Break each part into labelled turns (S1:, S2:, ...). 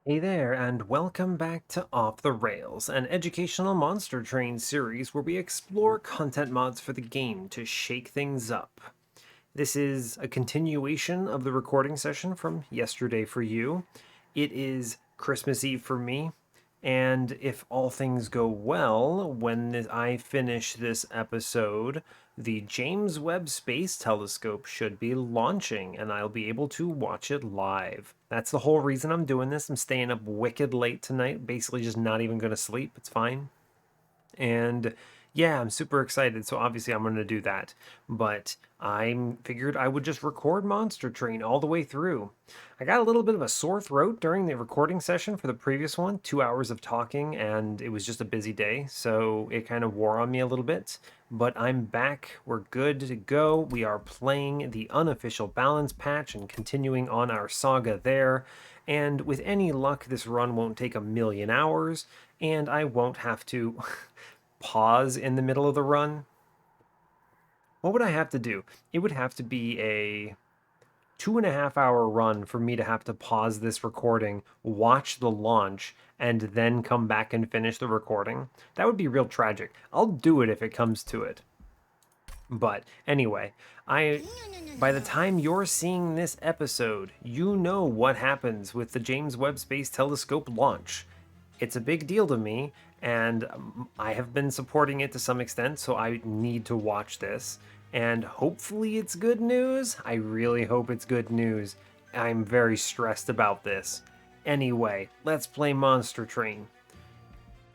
S1: Hey there, and welcome back to Off the Rails, an educational monster train series where we explore content mods for the game to shake things up. This is a continuation of the recording session from yesterday for you. It is Christmas Eve for me, and if all things go well, when I finish this episode, the James Webb Space Telescope should be launching, and I'll be able to watch it live. That's the whole reason I'm doing this. I'm staying up wicked late tonight, basically just not even going to sleep. It's fine. And yeah, I'm super excited. So obviously I'm going to do that. But I figured I would just record Monster Train all the way through. I got a little bit of a sore throat during the recording session for the previous one, 2 hours of talking, and it was just a busy day. So it kind of wore on me a little bit. But I'm back. We're good to go. We are playing the Unofficial Balance Patch and continuing on our saga there. And with any luck, this run won't take a million hours, and I won't have to pause in the middle of the run. What would I have to do? It would have to be a 2.5 hour run for me to have to pause this recording, watch the launch, and then come back and finish the recording. That would be real tragic. I'll do it if it comes to it. But anyway, I by the time you're seeing this episode, you know what happens with the James Webb Space Telescope launch. It's a big deal to me, and I have been supporting it to some extent, so I need to watch this. And hopefully, it's good news. I really hope it's good news. I'm very stressed about this. Anyway, let's play Monster Train.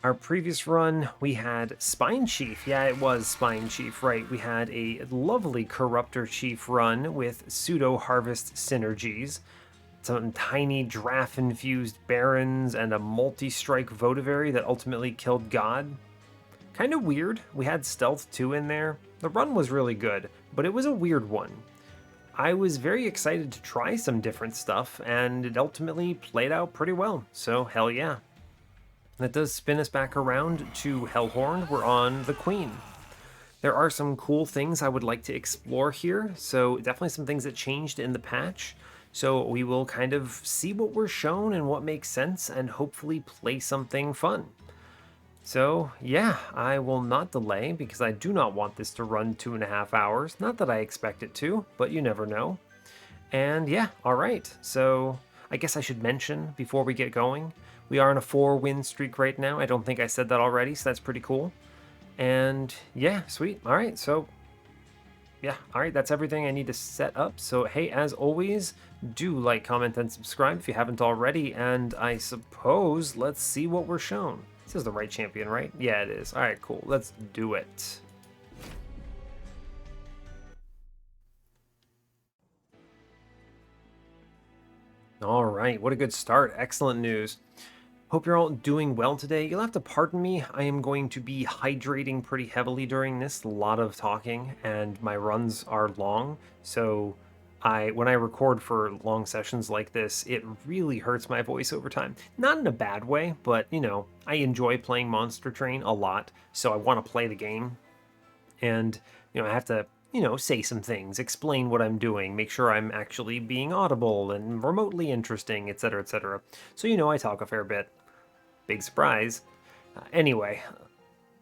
S1: Our previous run, we had Spine Chief. Yeah, it was Spine Chief, right? We had a lovely Corruptor Chief run with pseudo harvest synergies, some tiny draft infused barons, and a multi strike Votavary that ultimately killed God. Kind of weird. We had Stealth 2 in there. The run was really good, but it was a weird one. I was very excited to try some different stuff, and it ultimately played out pretty well, so hell yeah. That does spin us back around to Hellhorned. We're on the Queen. There are some cool things I would like to explore here, so definitely some things that changed in the patch. So we will kind of see what we're shown and what makes sense and hopefully play something fun. So yeah, I will not delay because I do not want this to run 2.5 hours. Not that I expect it to, but you never know. And yeah, all right. So I guess I should mention before we get going, we are on a 4-win streak right now. I don't think I said that already, so that's pretty cool. And yeah, sweet. All right, so yeah, all right, that's everything I need to set up. So hey, as always, do like, comment, and subscribe if you haven't already. And I suppose let's see what we're shown. This is the right champion, right? Yeah, it is. All right, cool. Let's do it. All right, what a good start. Excellent news. Hope you're all doing well today. You'll have to pardon me. I am going to be hydrating pretty heavily during this. A lot of talking, and my runs are long. So when I record for long sessions like this, it really hurts my voice over time. Not in a bad way, but I enjoy playing Monster Train a lot, so I want to play the game. And I have to say some things, explain what I'm doing, make sure I'm actually being audible and remotely interesting, etc., etc. So I talk a fair bit. Big surprise. Anyway,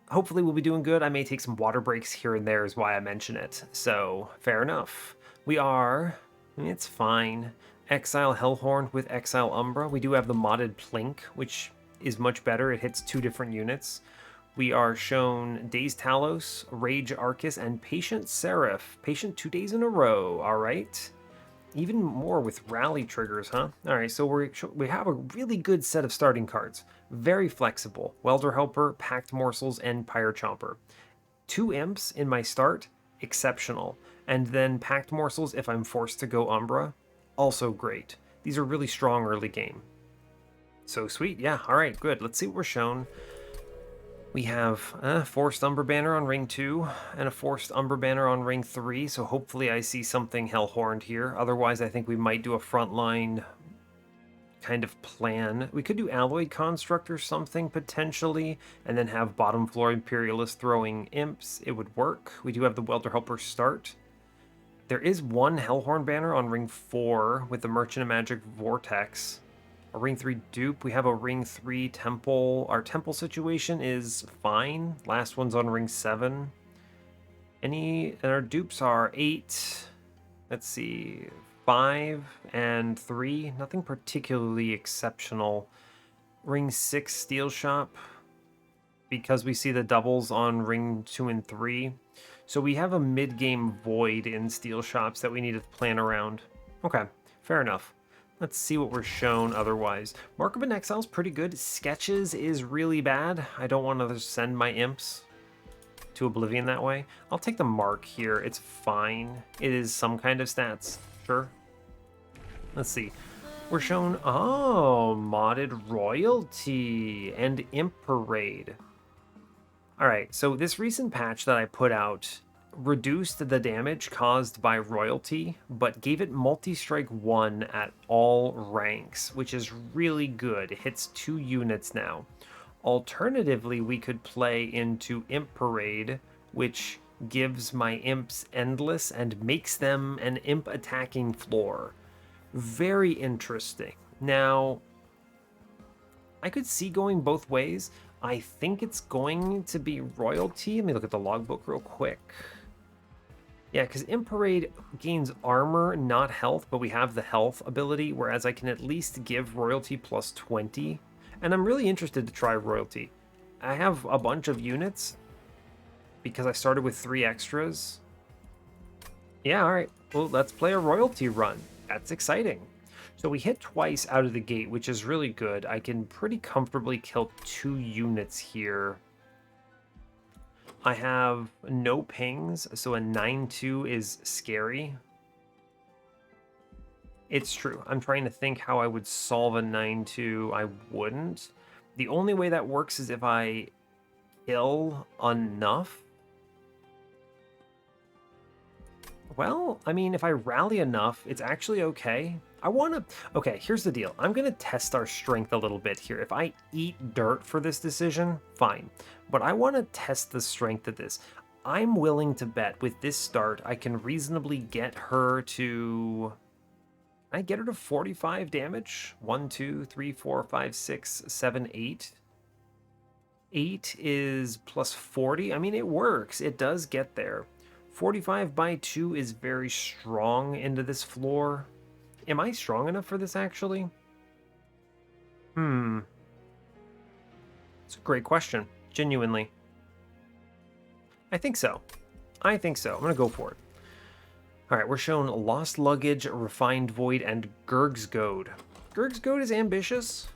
S1: hopefully we'll be doing good. I may take some water breaks here and there is why I mention it. So, fair enough. It's fine. Exile Hellhorned with Exile Umbra. We do have the modded Plink, which is much better. It hits 2 different units. We are shown Dazed Talos, Rage Arcus, and Patient Seraph. Patient 2 days in a row, all right? Even more with rally triggers, huh? All right, so we have a really good set of starting cards. Very flexible. Welder Helper, Packed Morsels, and Pyre Chomper. 2 imps in my start, exceptional. And then Packed Morsels if I'm forced to go Umbra, also great. These are really strong early game. So sweet, yeah, all right, good. Let's see what we're shown. We have a Forced Umbra Banner on Ring 2 and a Forced Umbra Banner on Ring 3, so hopefully I see something Hellhorned here. Otherwise, I think we might do a frontline kind of plan. We could do Alloyed Construct or something, potentially, and then have bottom floor Imperialist throwing imps. It would work. We do have the Welder Helper start. There is one Hellhorn banner on Ring 4 with the Merchant of Magic Vortex. A ring 3 dupe. We have a ring 3 temple. Our temple situation is fine. Last one's on ring 7. And our dupes are 8. Let's see. 5 and 3. Nothing particularly exceptional. Ring 6 steel shop. Because we see the doubles on ring 2 and 3. So we have a mid-game void in steel shops that we need to plan around. Okay, fair enough. Let's see what we're shown otherwise. Mark of an Exile is pretty good. Sketches is really bad. I don't want to send my imps to Oblivion that way. I'll take the mark here. It's fine. It is some kind of stats. Sure. Let's see. We're shown, oh, modded royalty and imp parade. All right, so this recent patch that I put out reduced the damage caused by royalty, but gave it multi-strike 1 at all ranks, which is really good. It hits 2 units now. Alternatively, we could play into Imp Parade, which gives my imps endless and makes them an imp attacking floor. Very interesting. Now, I could see going both ways. I think it's going to be royalty. Let me look at the logbook real quick. Yeah, because Imp Parade gains armor, not health, but we have the health ability, whereas I can at least give royalty plus 20. And I'm really interested to try royalty. I have a bunch of units because I started with 3 extras. Yeah, all right. Well, let's play a royalty run. That's exciting. So we hit twice out of the gate, which is really good. I can pretty comfortably kill 2 units here. I have no pings, so a 9-2 is scary. It's true. I'm trying to think how I would solve a 9-2. I wouldn't. The only way that works is if I kill enough. Well, I mean, if I rally enough, it's actually okay. Okay, here's the deal. I'm going to test our strength a little bit here. If I eat dirt for this decision, fine. But I want to test the strength of this. I'm willing to bet with this start, I can reasonably get her to... Can I get her to 45 damage? 1, 2, 3, 4, 5, 6, 7, 8. 8 is plus 40. I mean, it works. It does get there. 45 by 2 is very strong into this floor. Am I strong enough for this, actually? It's a great question. Genuinely. I think so. I'm going to go for it. All right, we're shown Lost Luggage, Refined Void, and Gurg's Goad. Gurg's Goad is ambitious,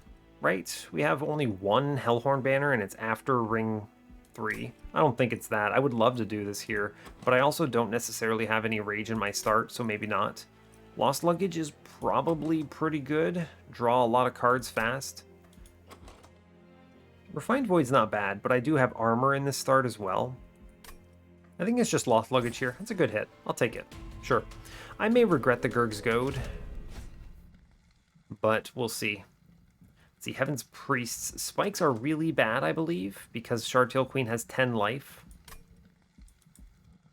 S1: right? We have only 1 Hellhorned banner, and it's after ring 3. I don't think it's that. I would love to do this here, but I also don't necessarily have any rage in my start, so maybe not. Lost Luggage is probably pretty good. Draw a lot of cards fast. Refined Void's not bad, but I do have armor in this start as well. I think it's just Lost Luggage here. That's a good hit. I'll take it. Sure. I may regret the Gurg's Goad, but we'll see. Let's see, Heaven's Priests. Spikes are really bad, I believe, because Shardtail Queen has 10 life.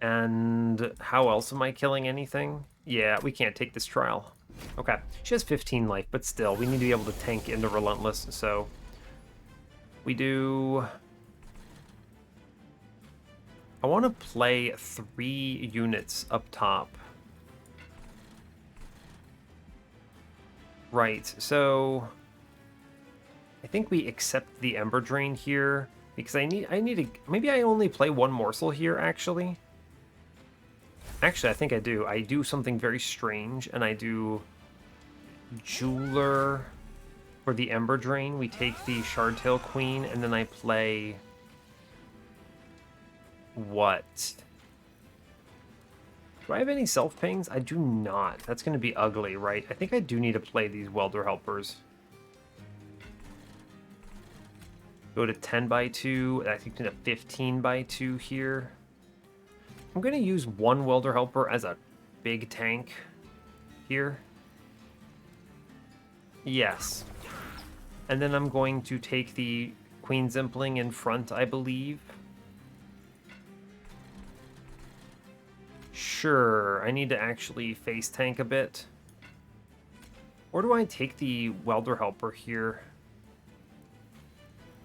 S1: And how else am I killing anything? Yeah, we can't take this trial. Okay, she has 15 life, but still, we need to be able to tank into Relentless, so... We do... I want to play 3 units up top. Right, so... I think we accept the Ember Drain here, because I need to... Maybe I only play 1 morsel here, actually. Actually, I think I do. I do something very strange, and I do Jeweler for the Ember Drain. We take the Shardtail Queen, and then I play... What? Do I have any self-pings? I do not. That's going to be ugly, right? I think I do need to play these Welder Helpers. Go to 10 by 2. I think to 15 by 2 here. I'm going to use 1 Welder Helper as a big tank here. Yes. And then I'm going to take the Queen Zimpling in front, I believe. Sure, I need to actually face tank a bit. Or do I take the Welder Helper here?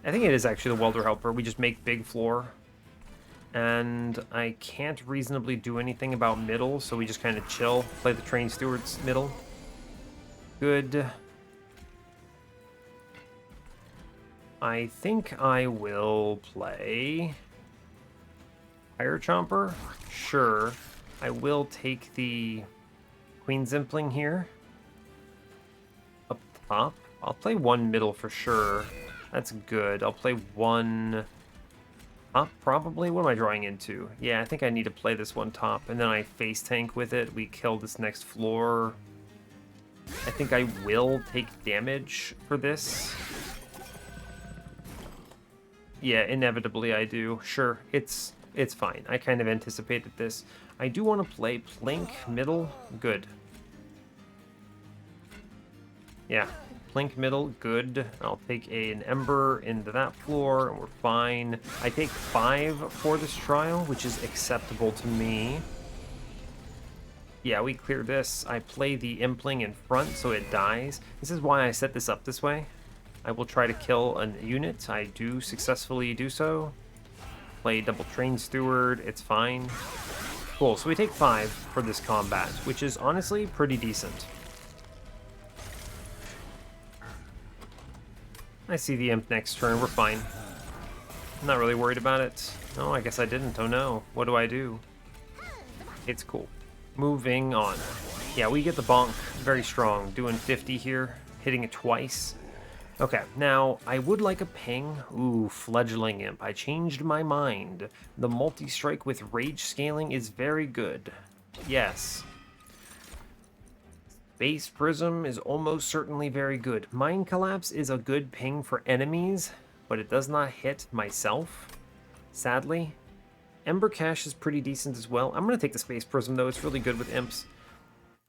S1: I think it is actually the Welder Helper. We just make big floor. And I can't reasonably do anything about middle, so we just kind of chill. Play the Train Steward's middle. Good. I think I will play Fire Chomper. Sure. I will take the Queen Zimpling here. Up top. I'll play one middle for sure. That's good. I'll play one top, probably. What am I drawing into? Yeah, I think I need to play this one top, and then I face tank with it. We kill this next floor. I think I will take damage for this. Yeah, inevitably I do. Sure, it's fine. I kind of anticipated this. I do want to play Plink middle. Good. Yeah, Plink middle, good. I'll take an Ember into that floor, and we're fine. I take 5 for this trial, which is acceptable to me. Yeah, we clear this. I play the Impling in front, so it dies. This is why I set this up this way. I will try to kill a unit. I do successfully do so. Play double Train Steward. It's fine. Cool, so we take 5 for this combat, which is honestly pretty decent. I see the Imp next turn. We're fine. I'm not really worried about it. Oh, I guess I didn't. Oh no. What do I do? It's cool. Moving on. Yeah, we get the bonk. Very strong. Doing 50 here. Hitting it twice. Okay, now, I would like a ping. Ooh, Fledgling Imp. I changed my mind. The multi-strike with rage scaling is very good. Yes. Base Prism is almost certainly very good. Mind Collapse is a good ping for enemies, but it does not hit myself, sadly. Ember Cache is pretty decent as well. I'm going to take the Space Prism, though. It's really good with imps.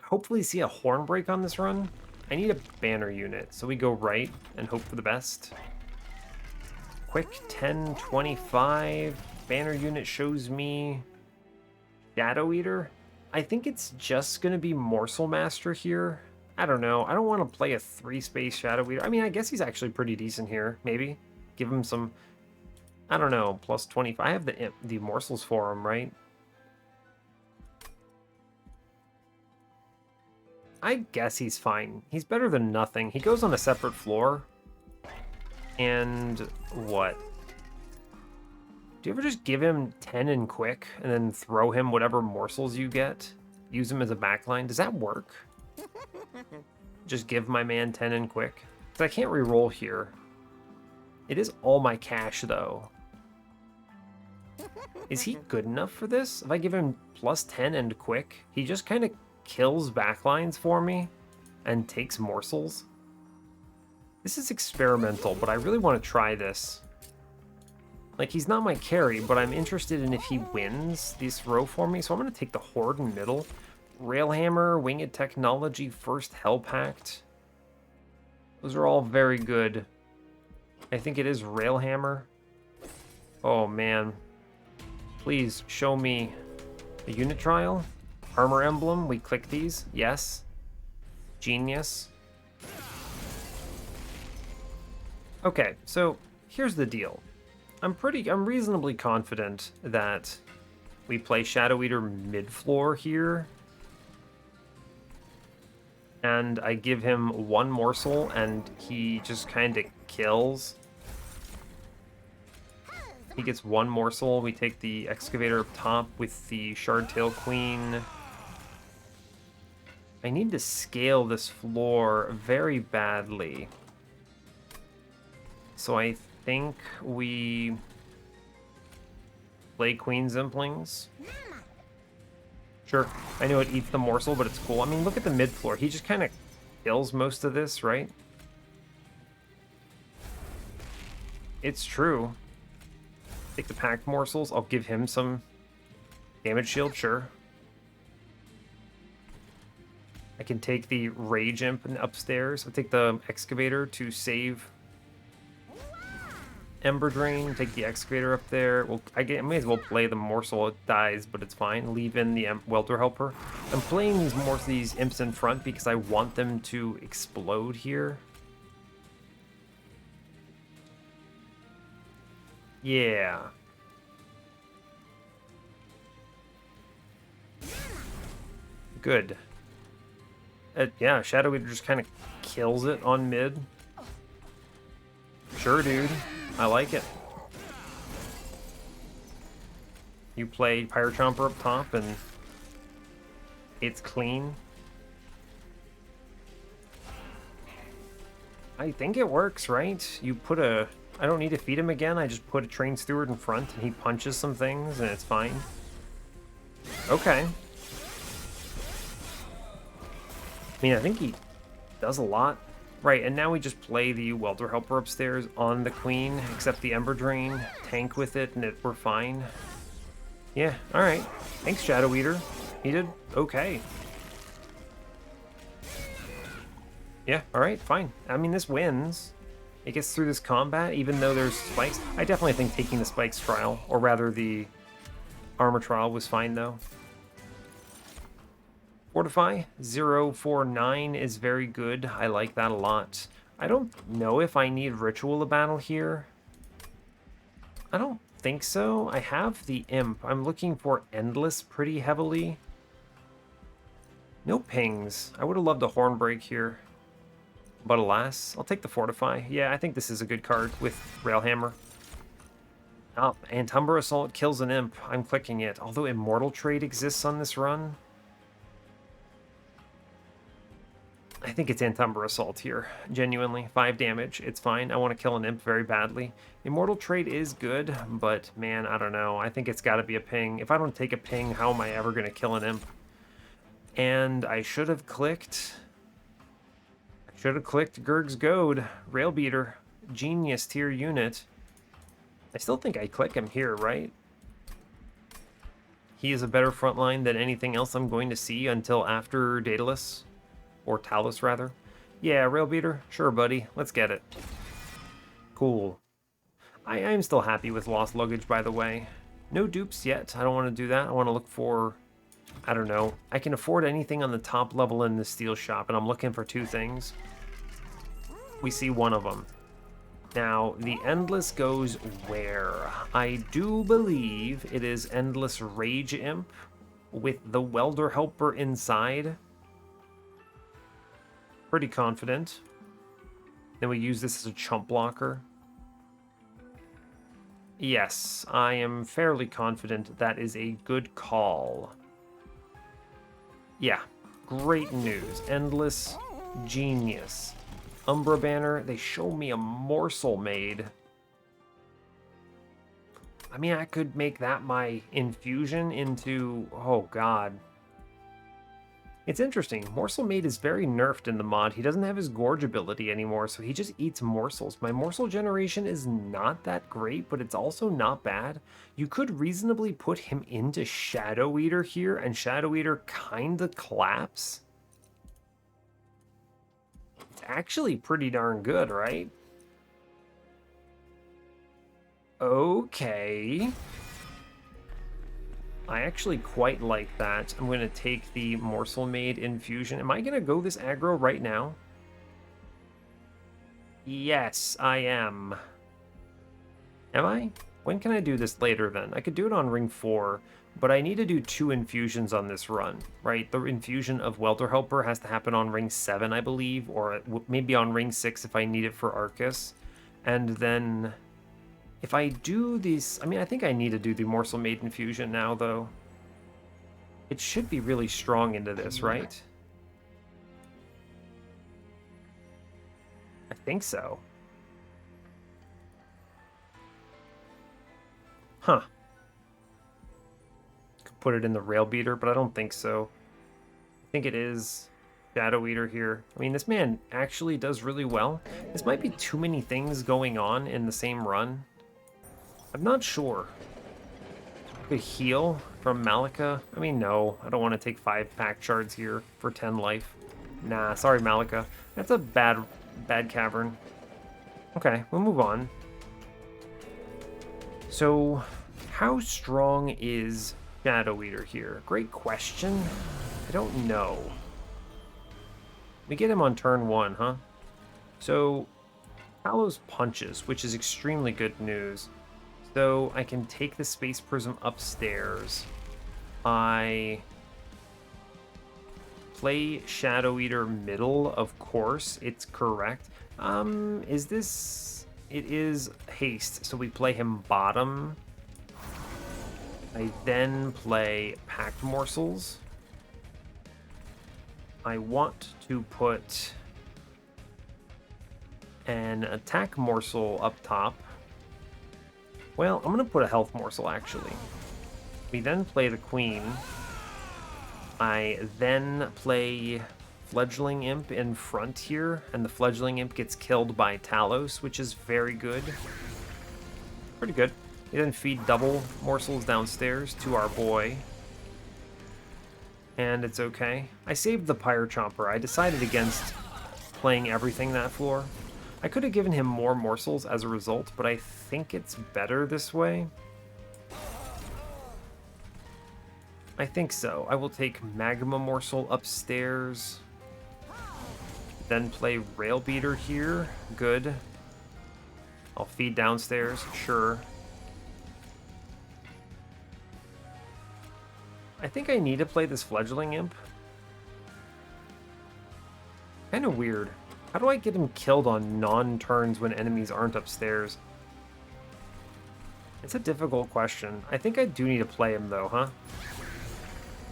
S1: Hopefully see a Horn Break on this run. I need a banner unit, so we go right and hope for the best. Quick 10, 25. Banner unit shows me Shadoweater. I think it's just going to be Morsel Master here. I don't know. I don't want to play a 3-space Shadoweater. I mean, I guess he's actually pretty decent here. Maybe. Give him some, I don't know, plus 25. I have the morsels for him, right? I guess he's fine. He's better than nothing. He goes on a separate floor. And what? Do you ever just give him 10 and quick and then throw him whatever morsels you get? Use him as a backline? Does that work? Just give my man 10 and quick? Because I can't reroll here. It is all my cash, though. Is he good enough for this? If I give him plus 10 and quick, he just kind of kills backlines for me and takes morsels. This is experimental, but I really want to try this. Like, he's not my carry, but I'm interested in if he wins this row for me, so I'm going to take the Horde in middle. Railhammer, Winged Technology, first Hell Pact. Those are all very good. I think it is Railhammer. Oh, man. Please show me a unit trial. Armor Emblem, we click these. Yes. Genius. Okay, so here's the deal. I'm reasonably confident that we play Shadoweater mid-floor here. And I give him one morsel and he just kind of kills. He gets one morsel. We take the Excavator up top with the Shardtail Queen. I need to scale this floor very badly. So I think we play Queen Zimplings. Sure, I know it eats the morsel, but it's cool. I mean, look at the mid floor. He just kind of kills most of this, right? It's true. Take the packed morsels. I'll give him some damage shield, sure. I can take the Rage Imp upstairs. I'll take the Excavator to save. Ember Drain, take the Excavator up there. Well, I may as well play the Morsel. It dies, but it's fine. Leave in the Welter Helper. I'm playing these imps in front because I want them to explode here. Yeah. Good. Yeah, Shadoweater just kind of kills it on mid. Sure, dude. I like it. You play Pyre Chomper up top and it's clean. I think it works, right? You put a... I don't need to feed him again. I just put a Train Steward in front and he punches some things and it's fine. Okay. I mean, I think he does a lot. Right, and now we just play the Welter Helper upstairs on the Queen, except the Ember Drain, tank with it, and we're fine. Yeah, alright. Thanks, Shadoweater. He did okay. Yeah, alright, fine. I mean, this wins. It gets through this combat, even though there's spikes. I definitely think taking the spikes trial, or rather the armor trial, was fine, though. Fortify 049 is very good. I like that a lot. I don't know if I need Ritual of Battle here. I don't think so. I have the Imp. I'm looking for Endless pretty heavily. No pings. I would have loved a Hornbreak here. But alas, I'll take the Fortify. Yeah, I think this is a good card with Railhammer. Oh, and Umbra Assault kills an Imp. I'm clicking it. Although Immortal Trade exists on this run. I think it's Antumbra Assault here. Genuinely. 5 damage. It's fine. I want to kill an Imp very badly. Immortal Trade is good, but man, I don't know. I think it's got to be a ping. If I don't take a ping, how am I ever going to kill an Imp? And I should have clicked... Gurg's Goad. Railbeater. Genius tier unit. I still think I click him here, right? He is a better frontline than anything else I'm going to see until after Daedalus. Or Talus, rather. Yeah, Railbeater. Sure, buddy. Let's get it. Cool. I am still happy with Lost Luggage, by the way. No dupes yet. I don't want to do that. I want to look for... I don't know. I can afford anything on the top level in the steel shop, and I'm looking for 2 things. We see one of them. Now, the Endless goes where? I do believe it is Endless Rage Imp with the Welder Helper inside. Pretty confident. Then we use this as a chump blocker. Yes, I am fairly confident that is a good call. Yeah, great news. Endless genius. Umbra banner, they show me a morsel made. I mean, I could make that my infusion into... Oh, God. It's interesting. Morsel Maid is very nerfed in the mod. He doesn't have his Gorge ability anymore, so he just eats morsels. My morsel generation is not that great, but it's also not bad. You could reasonably put him into Shadoweater here, and Shadoweater kinda claps. It's actually pretty darn good, right? Okay. I actually quite like that. I'm going to take the Morsel Maid infusion. Am I going to go this aggro right now? Yes, I am. Am I? When can I do this later then? I could do it on ring 4, but I need to do 2 infusions on this run, right? The infusion of Welter Helper has to happen on ring 7, I believe, or maybe on ring 6 if I need it for Arcus. And then... if I do these... I mean, I think I need to do the Morsel Maid infusion now, though. It should be really strong into this, right? I think so. Huh. Could put it in the Railbeater, but I don't think so. I think it is Shadoweater here. I mean, this man actually does really well. This might be too many things going on in the same run. I'm not sure. Could heal from Malika? I mean, no. I don't want to take 5 pack shards here for 10 life. Nah, sorry, Malika. That's a bad cavern. Okay, we'll move on. So, how strong is Shadoweater here? Great question. I don't know. We get him on turn 1, huh? So, Palos punches, which is extremely good news. So, I can take the Space Prism upstairs. I play Shadoweater middle, of course. It's correct. Is this... It is haste, so we play him bottom. I then play Packed Morsels. I want to put an attack morsel up top. Well, I'm going to put a health morsel, actually. We then play the queen. I then play Fledgling Imp in front here, and the Fledgling Imp gets killed by Talos, which is very good. Pretty good. We then feed double morsels downstairs to our boy. And it's okay. I saved the Pyre Chomper. I decided against playing everything that floor. I could have given him more morsels as a result, but I think it's better this way. I think so. I will take Magma Morsel upstairs. Then play Rail Beater here. Good. I'll feed downstairs. Sure. I think I need to play this Fledgling Imp. Kind of weird. How do I get him killed on non-turns when enemies aren't upstairs? It's a difficult question. I think I do need to play him though, huh?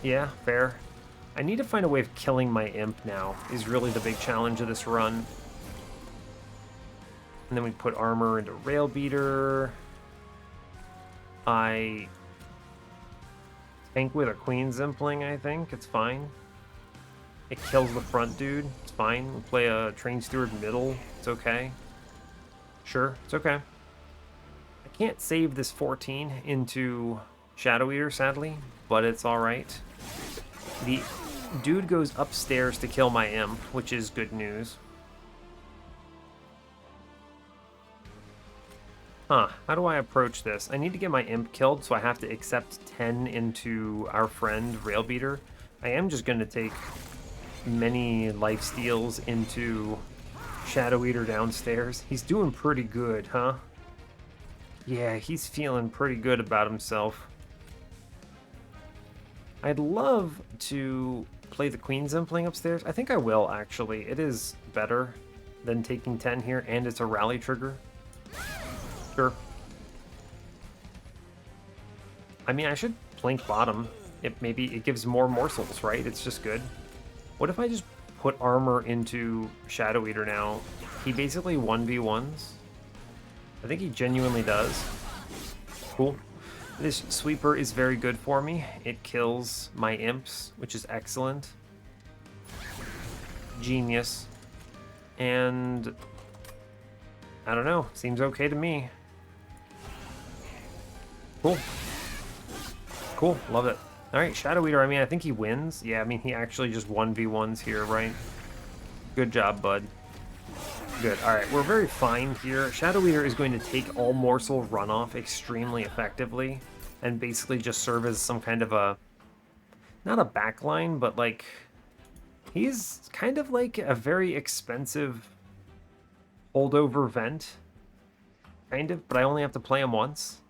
S1: Yeah, fair. I need to find a way of killing my imp now, is really the big challenge of this run. And then we put armor into Rail Beater. I tank with a Queen Zimpling, I think. It's fine. It kills the front dude. It's fine. We'll play a Train Steward middle. It's okay. Sure, it's okay. I can't save this 14 into Shadoweater, sadly, but it's alright. The dude goes upstairs to kill my imp, which is good news. Huh, how do I approach this? I need to get my imp killed, so I have to accept 10 into our friend Railbeater. I am just going to take many lifesteals into Shadoweater downstairs. He's doing pretty good, huh? Yeah, he's feeling pretty good about himself. I'd love to play the Queen Zimpling upstairs. I think I will, actually. It is better than taking 10 here, and it's a rally trigger. Sure. I mean, I should plink bottom. Maybe it gives more morsels, right? It's just good. What if I just put armor into Shadoweater now? He basically 1v1s. I think he genuinely does. Cool. This sweeper is very good for me. It kills my imps, which is excellent. Genius. And I don't know, seems okay to me. Cool. Cool, love it. Alright, Shadoweater, I mean, I think he wins. Yeah, I mean, he actually just 1v1s here, right? Good job, bud. Good, alright, we're very fine here. Shadoweater is going to take all morsel runoff extremely effectively and basically just serve as some kind of a, not a backline, but like, he's kind of like a very expensive holdover vent, kind of, but I only have to play him once.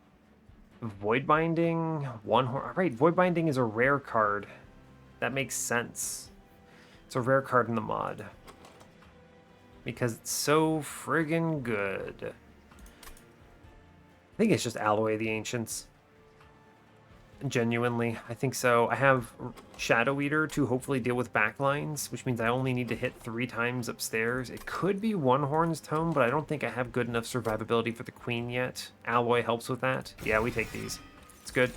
S1: Void Binding, right, Void Binding is a rare card. That makes sense. It's a rare card in the mod. Because it's so friggin' good. I think it's just Alloy of the Ancients. Genuinely, I think so. I have Shadoweater to hopefully deal with backlines, which means I only need to hit 3 times upstairs. It could be Unhorn's Tome, but I don't think I have good enough survivability for the Queen yet. Alloy helps with that. Yeah, we take these. It's good.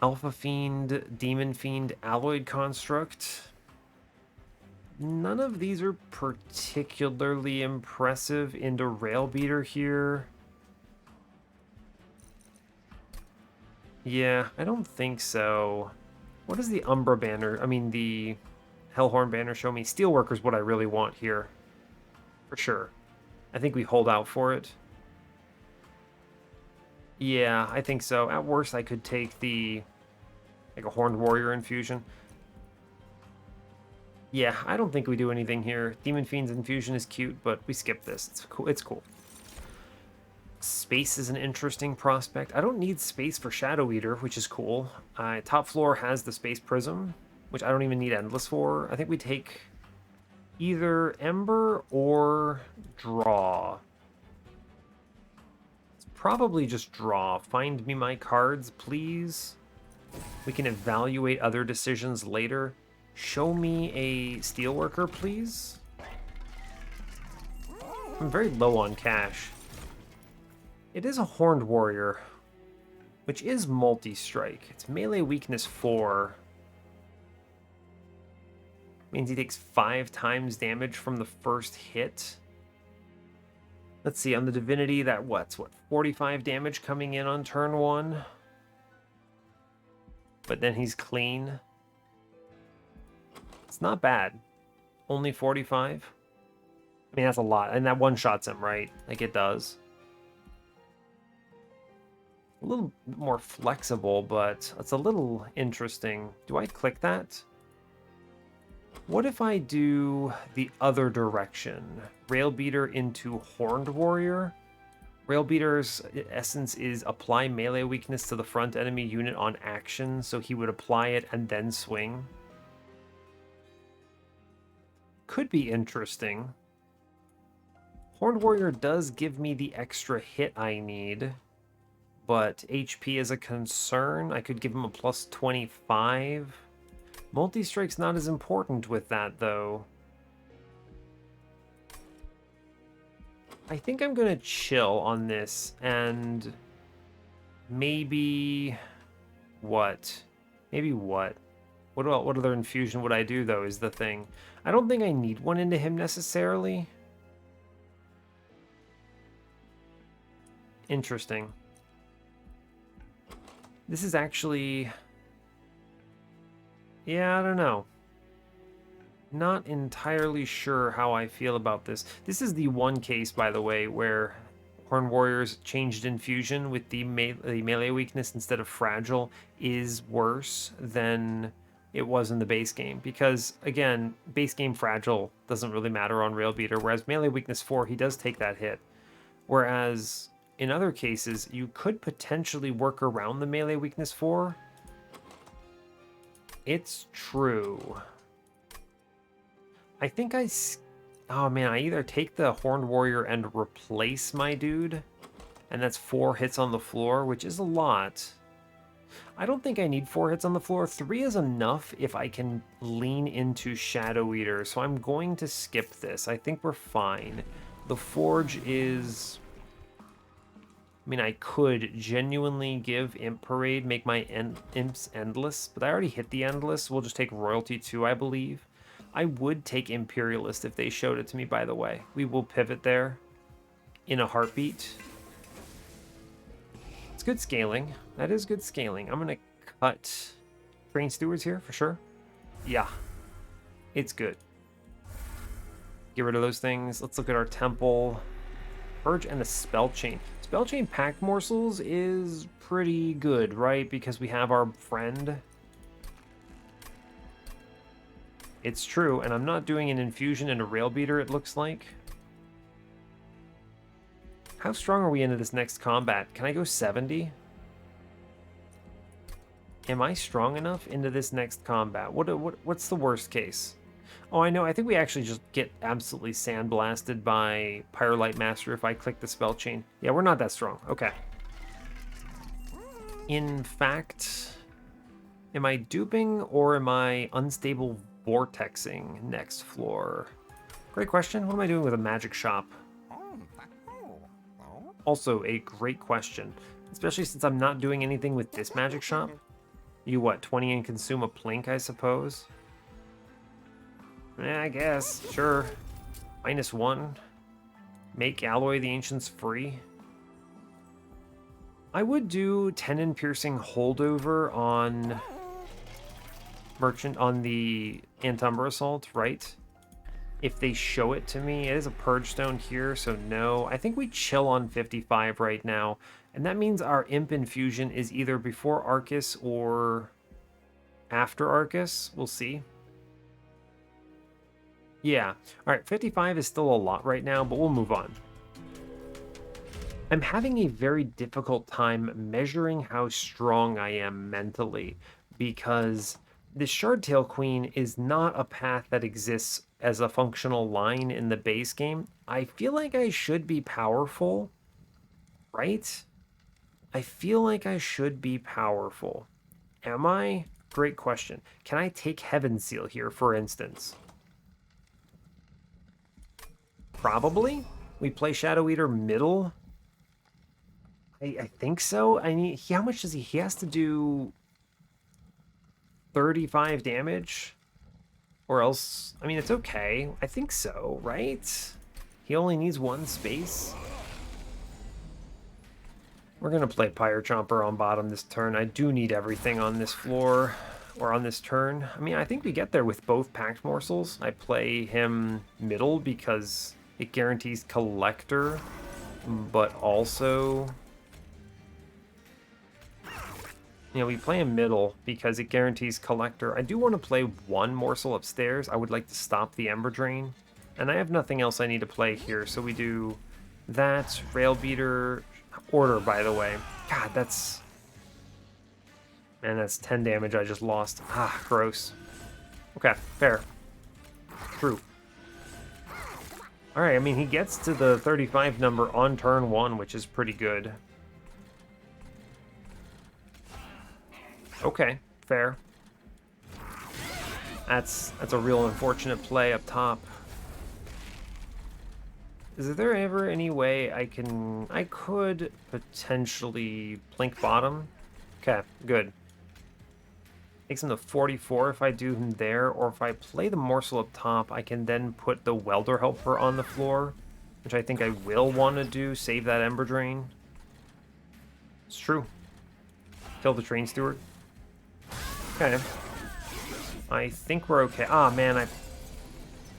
S1: Alpha Fiend, Demon Fiend, Alloyed Construct. None of these are particularly impressive into Railbeater here. Yeah, I don't think so. What does the Umbra banner, I mean the Hellhorned banner show me? Steelworker's what I really want here. For sure. I think we hold out for it. Yeah, I think so. At worst, I could take the, like, a Horned Warrior infusion. Yeah, I don't think we do anything here. Demon Fiend's infusion is cute, but we skip this. It's cool. It's cool. Space is an interesting prospect. I don't need space for Shadoweater, which is cool. Top floor has the Space Prism, which I don't even need Endless for. I think we take either Ember or Draw. It's probably just Draw. Find me my cards, please. We can evaluate other decisions later. Show me a Steelworker, please. I'm very low on cash. It is a Horned Warrior, which is multi-strike. It's melee weakness 4. Means he takes 5 times damage from the first hit. Let's see, on the Divinity, what, 45 damage coming in on turn 1? But then he's clean. It's not bad. Only 45? I mean, that's a lot. And that one-shots him, right? Like, it does. A little more flexible, but it's a little interesting. Do I click that? What if I do the other direction? Railbeater into Horned Warrior? Railbeater's essence is apply melee weakness to the front enemy unit on action, so he would apply it and then swing. Could be interesting. Horned Warrior does give me the extra hit I need, but HP is a concern. I could give him a plus 25. Multi-strike's not as important with that, though. I think I'm gonna chill on this, and maybe... What? Maybe what? What other infusion would I do, though, is the thing. I don't think I need one into him, necessarily. Interesting. This is actually... Yeah, I don't know. Not entirely sure how I feel about this. This is the one case, by the way, where Horned Warriors changed infusion with the melee weakness instead of fragile is worse than it was in the base game. Because, again, base game fragile doesn't really matter on Railbeater, whereas melee weakness 4, he does take that hit. Whereas, in other cases, you could potentially work around the melee weakness 4. It's true. I think oh man, I either take the Horned Warrior and replace my dude, and that's 4 hits on the floor, which is a lot. I don't think I need 4 hits on the floor. 3 is enough if I can lean into Shadoweater, so I'm going to skip this. I think we're fine. The Forge is... I mean, I could genuinely give Imp Parade, make my Imps Endless, but I already hit the Endless. We'll just take Royalty 2, I believe. I would take Imperialist if they showed it to me, by the way. We will pivot there in a heartbeat. It's good scaling. That is good scaling. I'm going to cut Train Stewards here for sure. Yeah, it's good. Get rid of those things. Let's look at our Temple. Purge and a Spell Chain. Spell Chain Pact Morsels is pretty good, right? Because we have our friend. It's true, and I'm not doing an infusion and a Railbeater, it looks like. How strong are we into this next combat? Can I go 70? Am I strong enough into this next combat? What's the worst case? Oh, I know. I think we actually just get absolutely sandblasted by Pyrolite Master if I click the Spell Chain. Yeah, we're not that strong. Okay. In fact, am I duping or am I unstable vortexing next floor? Great question. What am I doing with a magic shop? Also a great question, especially since I'm not doing anything with this magic shop. You what, 20 and consume a plink, I suppose? I guess, sure. -1. Make Alloy the Ancients free. I would do Tenon Piercing Holdover on Merchant, on the Antumbra Assault, right? If they show it to me. It is a Purge Stone here, so no. I think we chill on 55 right now, And that means our Imp infusion is either before Arcus or after Arcus. We'll see. Yeah. All right, 55 is still a lot right now, but we'll move on. I'm having a very difficult time measuring how strong I am mentally because the Shardtail Queen is not a path that exists as a functional line in the base game. I feel like I should be powerful, right? I feel like I should be powerful. Am I? Great question. Can I take Heaven Seal here, for instance? Probably. We play Shadoweater middle. I think so. I mean, how much does he? He has to do 35 damage, or else. I mean, it's okay. I think so, right? He only needs one space. We're gonna play Pyre Chomper on bottom this turn. I do need everything on this floor, or on this turn. I mean, I think we get there with both Pact Morsels. I play him middle because it guarantees Collector, but also... You know, we play him middle because it guarantees Collector. I do want to play one morsel upstairs. I would like to stop the Ember Drain. And I have nothing else I need to play here, so we do that. Rail Beater. Order, by the way. God, that's... Man, that's 10 damage I just lost. Ah, gross. Okay, fair. True. Alright, I mean, he gets to the 35 number on turn 1, which is pretty good. Okay, fair. That's a real unfortunate play up top. Is there ever any way I could potentially plink bottom? Okay, good. Takes him to 44 if I do him there, or if I play the morsel up top, I can then put the Welder Helper on the floor, which I think I will want to do, save that Ember Drain. It's true. Kill the Train Steward. Okay. I think we're okay. Ah, man, I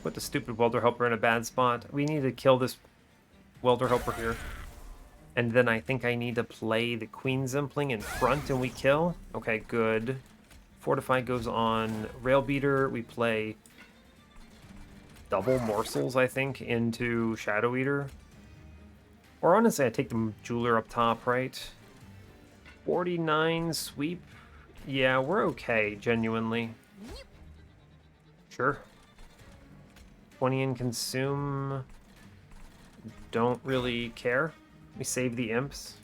S1: put the stupid Welder Helper in a bad spot. We need to kill this Welder Helper here. And then I think I need to play the Queen Zimpling in front and we kill. Okay, good. Fortify goes on Rail Beater. We play double morsels, I think, into Shadoweater. Or honestly, I take the Jeweler up top, right? 49 sweep. Yeah, we're okay, genuinely. Sure. 20 in consume. Don't really care. We save the imps.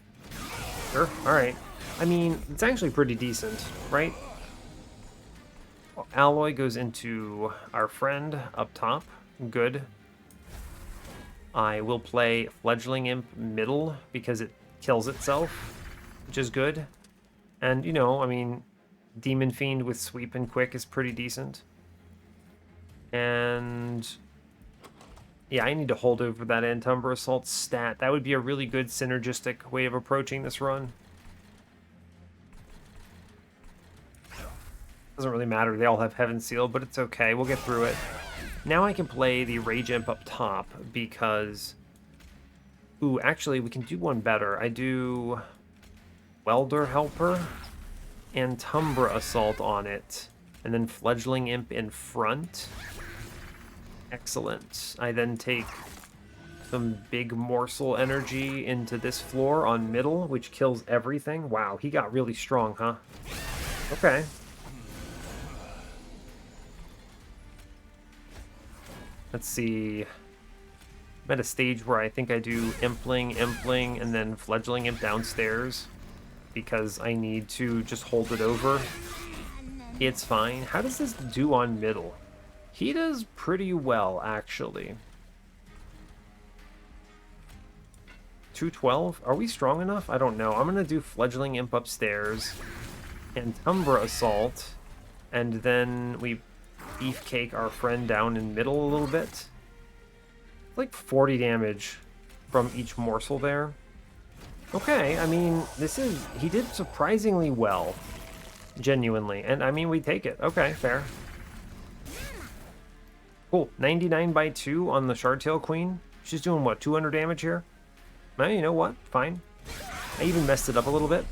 S1: Sure, alright. I mean, it's actually pretty decent, right? Alloy goes into our friend up top. Good. I will play Fledgling Imp middle because it kills itself, which is good. And, you know, I mean, Demon Fiend with Sweep and Quick is pretty decent. And... yeah, I need to hold over that Antumbra Assault stat. That would be a really good synergistic way of approaching this run. Doesn't really matter, they all have Heaven Seal, but it's okay, we'll get through it. Now I can play the Rage Imp up top, because... ooh, actually, we can do one better. I do... Welder Helper, and Antumbra Assault on it, and then Fledgling Imp in front. Excellent. I then take some big morsel energy into this floor on middle, which kills everything. Wow, he got really strong, huh? Okay. Let's see. I'm at a stage where I think I do Impling, and then Fledgling Imp downstairs because I need to just hold it over. It's fine. How does this do on middle? He does pretty well, actually. 212? Are we strong enough? I don't know. I'm going to do Fledgling Imp upstairs and Antumbra Assault, and then we beefcake our friend down in middle a little bit. Like 40 damage from each morsel there. Okay, I mean, this is... he did surprisingly well. Genuinely. And, I mean, we take it. Okay, fair. Cool. 99 by 2 on the Shardtail Queen. She's doing, what, 200 damage here? Well, you know what? Fine. I even messed it up a little bit.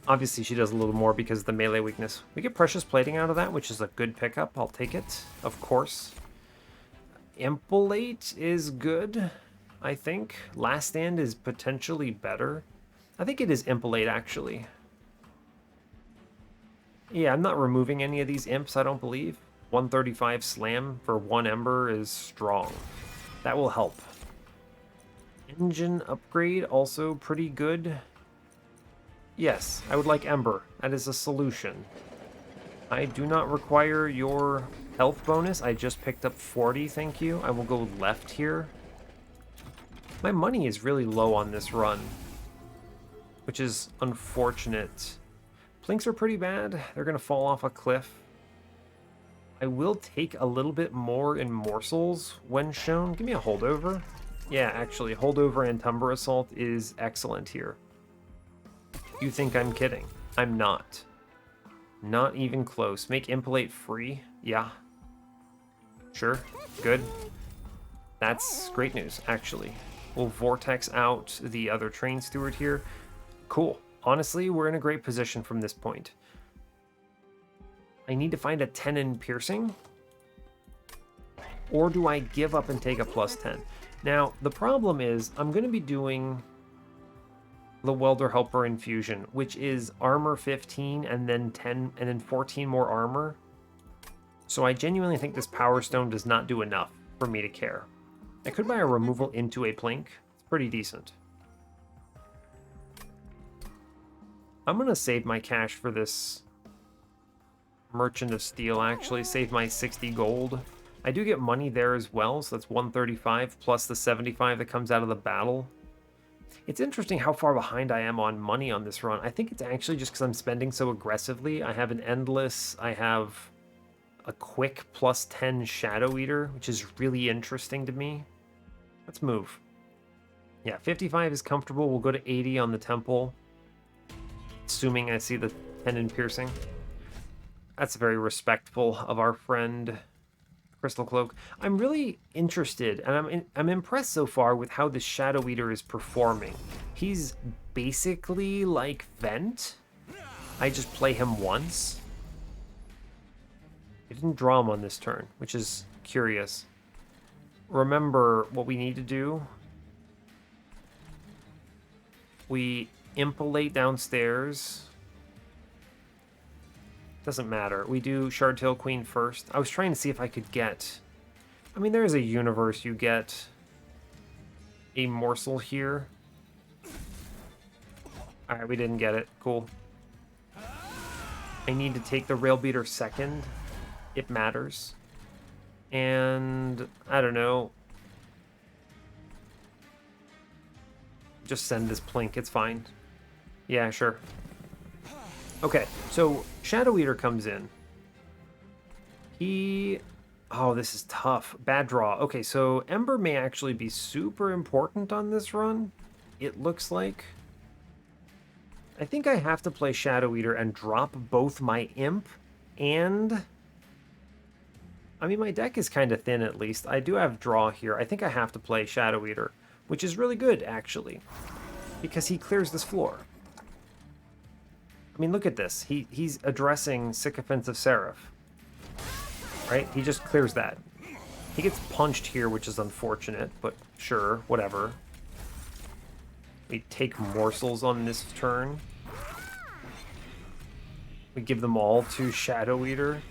S1: Obviously, she does a little more because of the melee weakness. We get Precious Plating out of that, which is a good pickup. I'll take it, of course. Impolate is good, I think. Last Stand is potentially better. I think it is Impolate, actually. Yeah, I'm not removing any of these imps, I don't believe. 135 Slam for 1 Ember is strong. That will help. Engine upgrade, also pretty good. Yes, I would like Ember. That is a solution. I do not require your health bonus. I just picked up 40, thank you. I will go left here. My money is really low on this run, which is unfortunate. Plinks are pretty bad. They're going to fall off a cliff. I will take a little bit more in morsels when shown. Give me a holdover. Yeah, actually, holdover and Umbra Assault is excellent here. You think I'm kidding? I'm not. Not even close. Make Impolate free? Yeah. Sure. Good. That's great news, actually. We'll Vortex out the other Train Steward here. Cool. Honestly, we're in a great position from this point. I need to find a 10 in Piercing. Or do I give up and take a +10? Now, the problem is I'm going to be doing the Welder Helper Infusion, which is armor 15 and then 10 and then 14 more armor. So I genuinely think this Power Stone does not do enough for me to care. I could buy a removal into a Plink. It's pretty decent. I'm going to save my cash for this Merchant of Steel, actually. Save my 60 gold. I do get money there as well, so that's 135 plus the 75 that comes out of the battle. It's interesting how far behind I am on money on this run. I think it's actually just because I'm spending so aggressively. I have an Endless, I have a quick +10 Shadoweater, which is really interesting to me. Let's move. Yeah, 55 is comfortable. We'll go to 80 on the Temple, assuming I see the 10 in Piercing. That's very respectful of our friend Crystal Cloak. I'm really interested, and I'm impressed so far with how the Shadoweater is performing. He's basically like Vent. I just play him once. I didn't draw him on this turn, which is curious. Remember what we need to do. We Impolate downstairs. Doesn't matter. We do Shardtail Queen first. I was trying to see if I could get... I mean, there is a universe you get a morsel here. Alright, we didn't get it. Cool. I need to take the Rail Beater second. It matters. And... I don't know. Just send this Plink. It's fine. Yeah, sure. Okay, so Shadoweater comes in. He... Oh, this is tough. Bad draw. Okay, so Ember may actually be super important on this run. It looks like. I think I have to play Shadoweater and drop both my Imp and... I mean, my deck is kind of thin at least. I do have draw here. I think I have to play Shadoweater, which is really good, actually, because he clears this floor. I mean, look at this. He's addressing Sycophants of Seraph. Right? He just clears that. He gets punched here, which is unfortunate, but sure, whatever. We take morsels on this turn. We give them all to Shadoweater.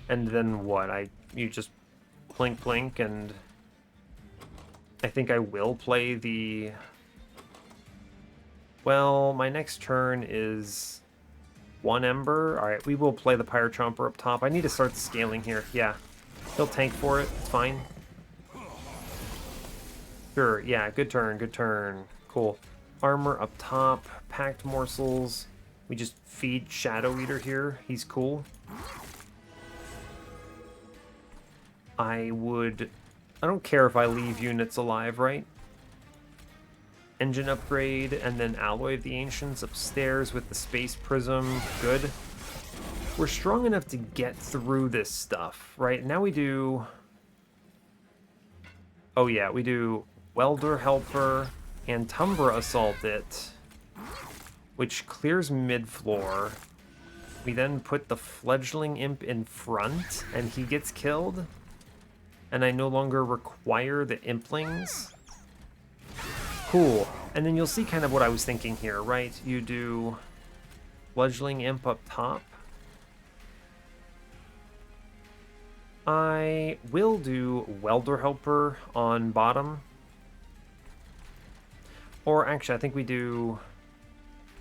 S1: And then what? You just plink plink, and I think I will play the... Well, my next turn is 1 Ember. Alright, we will play the Pyre Chomper up top. I need to start scaling here. Yeah. He'll tank for it. It's fine. Sure, yeah, good turn, good turn. Cool. Armor up top. Packed morsels. We just feed Shadoweater here. He's cool. I don't care if I leave units alive, right? Engine upgrade, and then Alloy of the Ancients upstairs with the Space Prism. Good. We're strong enough to get through this stuff, right? Now we do... Oh yeah, we do Welder Helper and Umbra Assault it. which clears mid-floor. We then put the Fledgling Imp in front, and he gets killed. And I no longer require the Implings. Cool. And then you'll see kind of what I was thinking here, right? You do Fledgling Imp up top. I will do Welder Helper on bottom. Or actually, I think we do...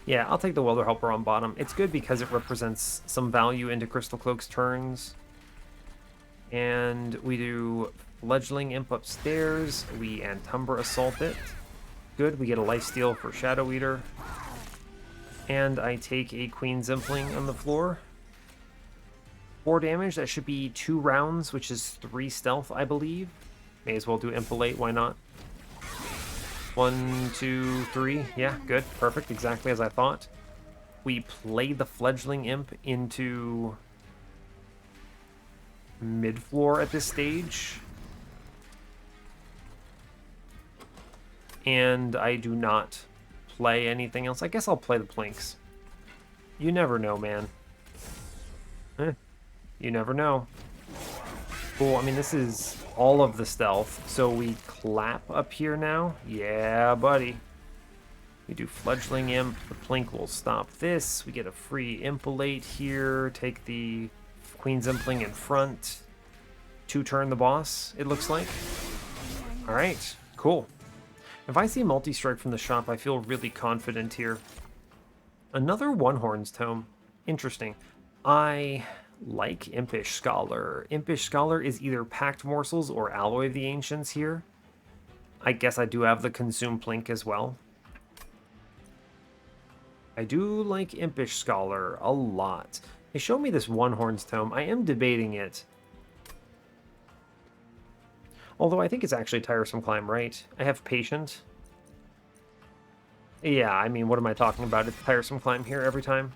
S1: Yeah, I'll take the Welder Helper on bottom. It's good because it represents some value into Crystal Cloak's turns. And we do Fledgling Imp upstairs. We Umbra Assault it. Good, we get a lifesteal for Shadoweater. And I take a Queen's Impling on the floor. 4 damage, that should be 2 rounds, which is 3 stealth, I believe. May as well do Impalate, why not? 1, 2, 3. Yeah, good. Perfect. Exactly as I thought. We play the Fledgling Imp into mid-floor at this stage. And I do not play anything else. I guess I'll play the Plinks. You never know, man. You never know. Cool. I mean, this is all of the stealth. So we clap up here now. Yeah, buddy. We do Fledgling Imp. The Plink will stop this. We get a free Impalate here. Take the Queen's Impling in front. 2-turn the boss, it looks like. All right, cool. If I see multi-strike from the shop, I feel really confident here. Another One-Horn's Tome. Interesting. I like Impish Scholar. Impish Scholar is either Packed Morsels or Alloy of the Ancients here. I guess I do have the Consume Plink as well. I do like Impish Scholar a lot. They showed me this One-Horn's Tome. I am debating it. Although I think it's actually Tiresome Climb, right? I have Patient. Yeah, I mean, what am I talking about? It's Tiresome Climb here every time.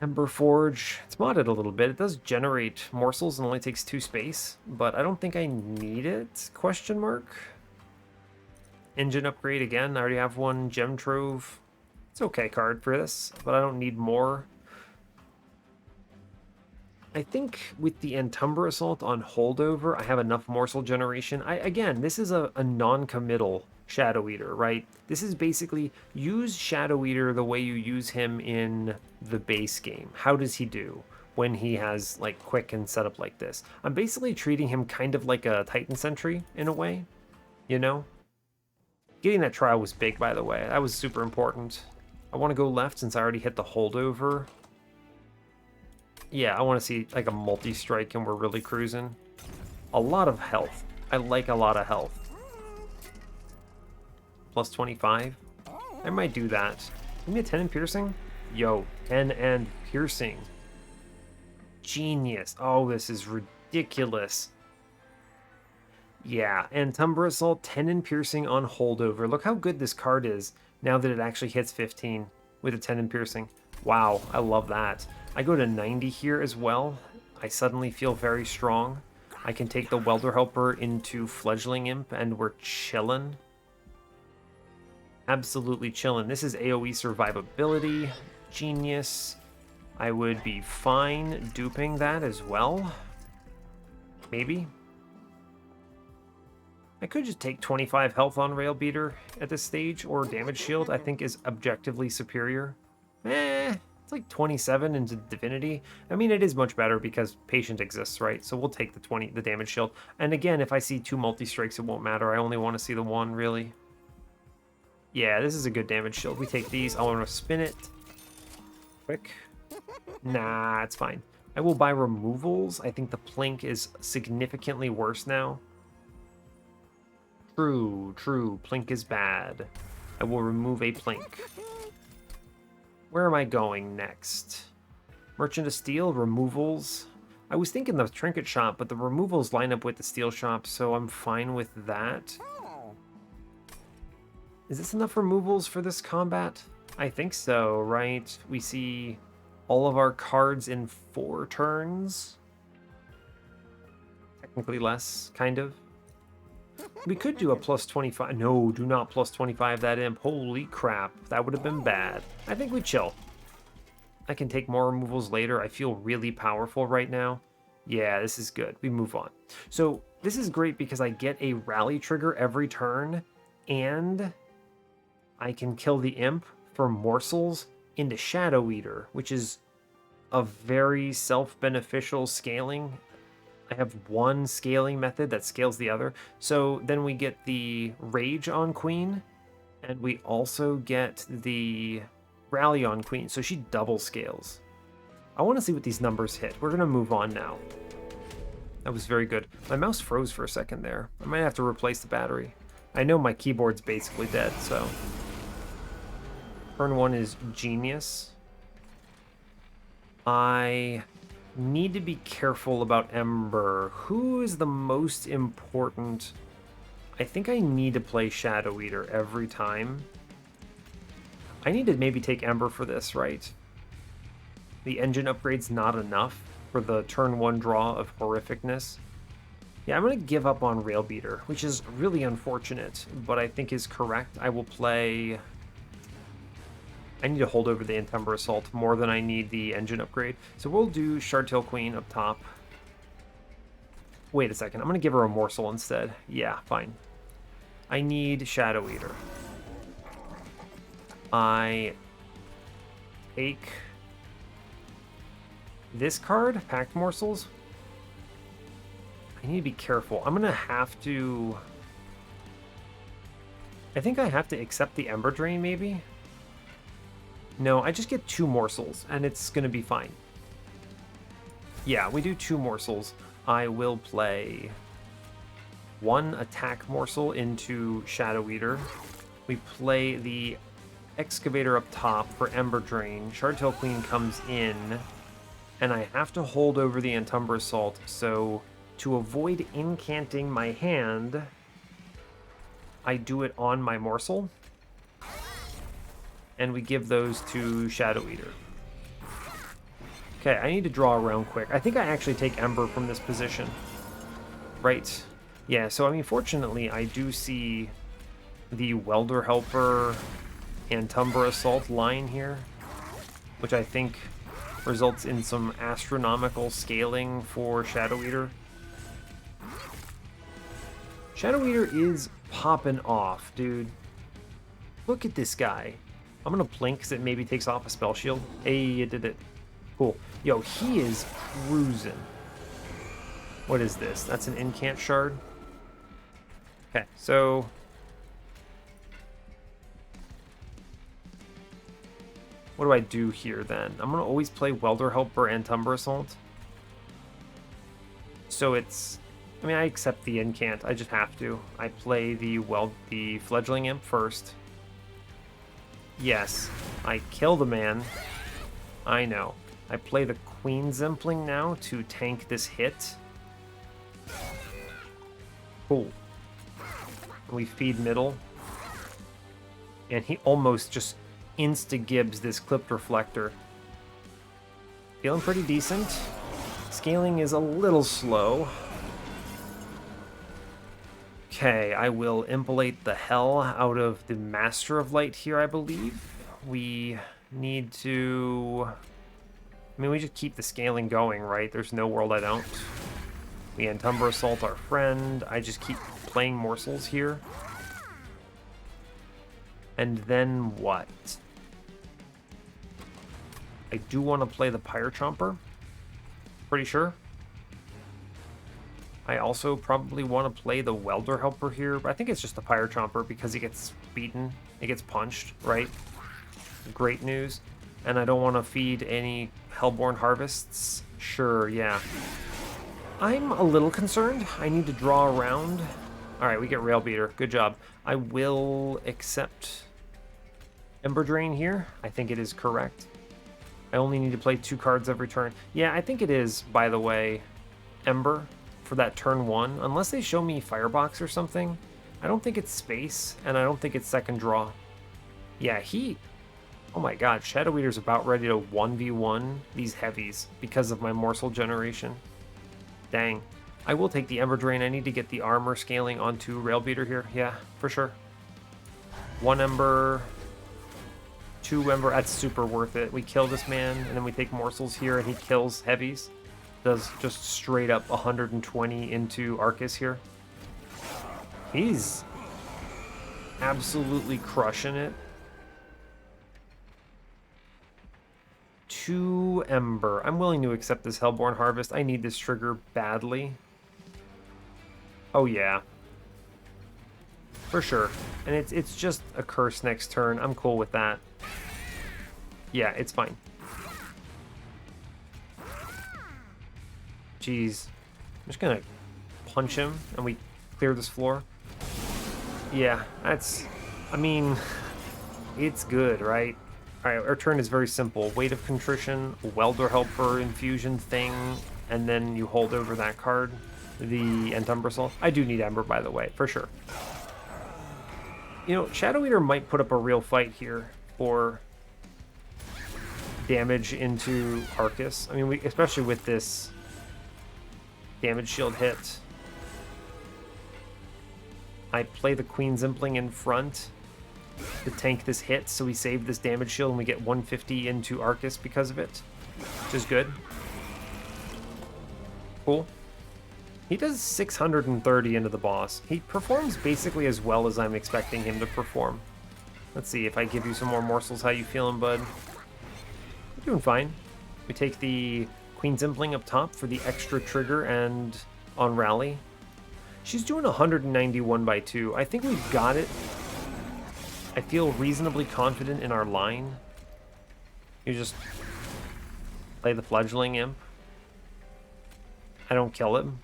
S1: Ember Forge, it's modded a little bit. It does generate morsels and only takes 2 space, but I don't think I need it, question mark. Engine upgrade again, I already have one. Gem Trove, it's okay card for this, but I don't need more. I think with the Umbra Assault on Holdover, I have enough morsel generation. Again, this is a non-committal Shadoweater, right? This is basically use Shadoweater the way you use him in the base game. How does he do when he has like quick and setup like this? I'm basically treating him kind of like a Titan Sentry in a way, you know? Getting that trial was big, by the way. That was super important. I want to go left since I already hit the Holdover. Yeah, I want to see like a multi-strike and we're really cruising. A lot of health. I like a lot of health. Plus 25. I might do that. Give me a 10 in piercing. Yo, 10 and piercing. Genius. Oh, this is ridiculous. Yeah, and Umbra Assault, 10 in piercing on Holdover. Look how good this card is now that it actually hits 15 with a 10 in piercing. Wow, I love that. I go to 90 here as well. I suddenly feel very strong. I can take the Welder Helper into Fledgling Imp and we're chillin'. Absolutely chillin'. This is AoE survivability. Genius. I would be fine duping that as well. Maybe. I could just take 25 health on Rail Beater at this stage, or Damage Shield I think is objectively superior. It's like 27 into Divinity. I mean, it is much better because Patient exists, right? So we'll take the Damage Shield. And again, if I see 2 multi-strikes, it won't matter. I only want to see the 1, really. Yeah, this is a good Damage Shield. We take these. I want to spin it. Quick. Nah, it's fine. I will buy removals. I think the Plink is significantly worse now. True. Plink is bad. I will remove a Plink. Where am I going next? Merchant of Steel, removals. I was thinking the Trinket Shop, but the removals line up with the Steel Shop, so I'm fine with that. Is this enough removals for this combat? I think so, right? We see all of our cards in 4 turns. Technically less, kind of. We could do a plus 25. No, do not plus 25 that imp. Holy crap. That would have been bad. I think we chill. I can take more removals later. I feel really powerful right now. Yeah, this is good. We move on. So this is great because I get a rally trigger every turn, and I can kill the imp for morsels into Shadoweater, which is a very self-beneficial scaling. I have one scaling method that scales the other. So then we get the Rage on Queen, and we also get the Rally on Queen, so she double scales. I want to see what these numbers hit. We're going to move on now. That was very good. My mouse froze for a second there. I might have to replace the battery. I know my keyboard's basically dead, so... Turn 1 is genius. I need to be careful about Ember. Who is the most important? I think I need to play Shadoweater every time. I need to maybe take Ember for this, right? The engine upgrade's not enough for the turn 1 draw of horrificness. Yeah, I'm going to give up on Railbeater, which is really unfortunate, but I think is correct. I will play... I need to hold over the Entumber Assault more than I need the engine upgrade. So we'll do Shardtail Queen up top. Wait a second, I'm going to give her a morsel instead. Yeah, fine. I need Shadoweater. I take this card, Packed Morsels. I need to be careful. I'm going to have to... I think I have to accept the Ember Drain, maybe? No, I just get 2 morsels, and it's going to be fine. Yeah, we do 2 morsels. I will play 1 attack morsel into Shadoweater. We play the Excavator up top for Ember Drain. Shardtail Queen comes in, and I have to hold over the Entumber Assault, so to avoid incanting my hand, I do it on my morsel. And we give those to Shadoweater. Okay, I need to draw around quick. I think I actually take Ember from this position. Right. Yeah, so I mean, fortunately, I do see the Welder Helper and Entumber Assault line here, which I think results in some astronomical scaling for Shadoweater. Shadoweater is popping off, dude. Look at this guy. I'm gonna blink because it maybe takes off a spell shield. Hey, it did it. Cool. Yo, he is cruising. What is this? That's an incant shard. Okay, so... what do I do here then? I'm gonna always play Welder Helper and Entumber Assault. So it's... I mean, I accept the incant. I just have to. I play the Fledgling Imp first. Yes, I kill the man. I know. I play the Queen Zempling now to tank this hit. Cool. We feed middle. And he almost just insta-gibs this Clipped Reflector. Feeling pretty decent. Scaling is a little slow. Okay, I will impelate the hell out of the Master of Light here, I believe. We need to... I mean, we just keep the scaling going, right? There's no world I don't. We Entumber Assault our friend. I just keep playing morsels here. And then what? I do want to play the Pyre Chomper. Pretty sure. I also probably want to play the Welder Helper here, but I think it's just the Pyre Chomper because he gets beaten, he gets punched, right? Great news. And I don't want to feed any Hellborn Harvests. Sure, yeah. I'm a little concerned. I need to draw around. Alright, we get Railbeater. Good job. I will accept Ember Drain here. I think it is correct. I only need to play 2 cards every turn. Yeah, I think it is, by the way, Ember for that turn 1, unless they show me Firebox or something. I don't think it's space, and I don't think it's second draw. Yeah, oh my god, Shadoweater's about ready to 1v1 these heavies because of my morsel generation. Dang. I will take the Ember Drain. I need to get the armor scaling onto Rail Beater here. Yeah, for sure. 1 Ember, 2 Ember. That's super worth it. We kill this man, and then we take morsels here, and he kills heavies. Does just straight up 120 into Arcus here. He's absolutely crushing it. 2 Ember. I'm willing to accept this Hellborn Harvest. I need this trigger badly. Oh yeah. For sure. And it's just a curse next turn. I'm cool with that. Yeah, it's fine. Jeez. I'm just gonna punch him and we clear this floor. Yeah, that's... I mean, it's good, right? Alright, our turn is very simple. Weight of Contrition, Welder Helper, Infusion thing, and then you hold over that card. The Umbra Soul. I do need Ember, by the way, for sure. You know, Shadoweater might put up a real fight here for damage into Arcus. I mean, especially with this damage shield hit. I play the Queen's Impling in front to tank this hit, so we save this damage shield and we get 150 into Arcus because of it, which is good. Cool. He does 630 into the boss. He performs basically as well as I'm expecting him to perform. Let's see, if I give you some more morsels, how you feeling, bud? You're doing fine. We take the Queen's Impling up top for the extra trigger and on rally. She's doing 191 by 2. I think we've got it. I feel reasonably confident in our line. You just play the Fledgling Imp. I don't kill him.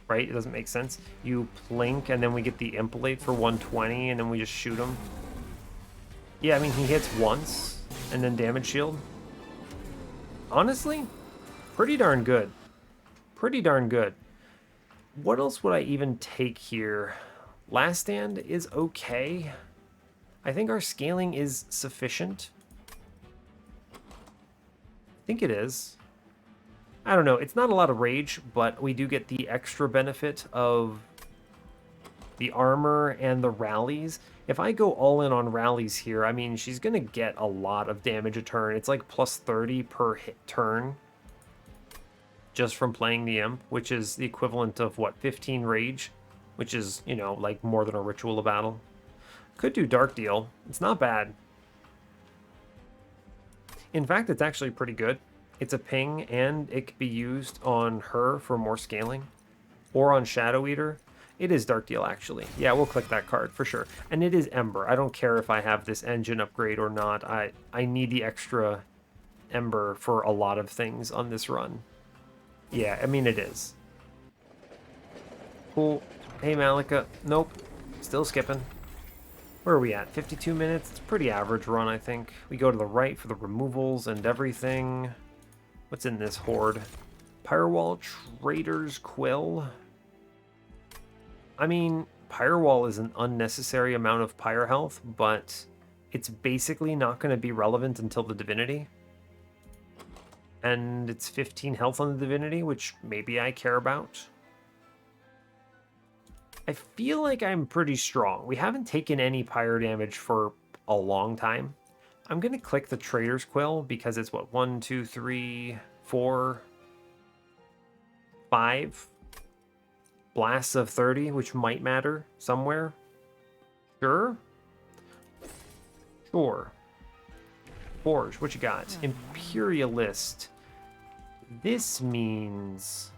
S1: Right? It doesn't make sense. You plink, and then we get the Impalate for 120, and then we just shoot him. Yeah, I mean, he hits once, and then damage shield. Honestly, pretty darn good. Pretty darn good. What else would I even take here? Last Stand is okay. I think our scaling is sufficient. I think it is. I don't know, it's not a lot of rage, but we do get the extra benefit of the armor and the rallies. If I go all in on rallies here, I mean, she's going to get a lot of damage a turn. It's like plus 30 per hit turn just from playing the Imp, which is the equivalent of, what, 15 rage? Which is, you know, like more than a Ritual of Battle. Could do Dark Deal. It's not bad. In fact, it's actually pretty good. It's a ping, and it could be used on her for more scaling. Or on Shadoweater. It is Dark Deal, actually. Yeah, we'll click that card, for sure. And it is Ember. I don't care if I have this engine upgrade or not. I need the extra Ember for a lot of things on this run. Yeah, I mean, it is. Cool. Hey, Malika. Nope. Still skipping. Where are we at? 52 minutes? It's a pretty average run, I think. We go to the right for the removals and everything. What's in this horde? Firewall, Trader's Quill. I mean, Firewall is an unnecessary amount of pyre health, but it's basically not going to be relevant until the Divinity. And it's 15 health on the Divinity, which maybe I care about. I feel like I'm pretty strong. We haven't taken any pyre damage for a long time. I'm going to click the Trader's Quill because it's what, 1, 2, 3, 4, 5 blasts of 30, which might matter somewhere. Sure. Sure. Forge, what you got? Imperialist. This means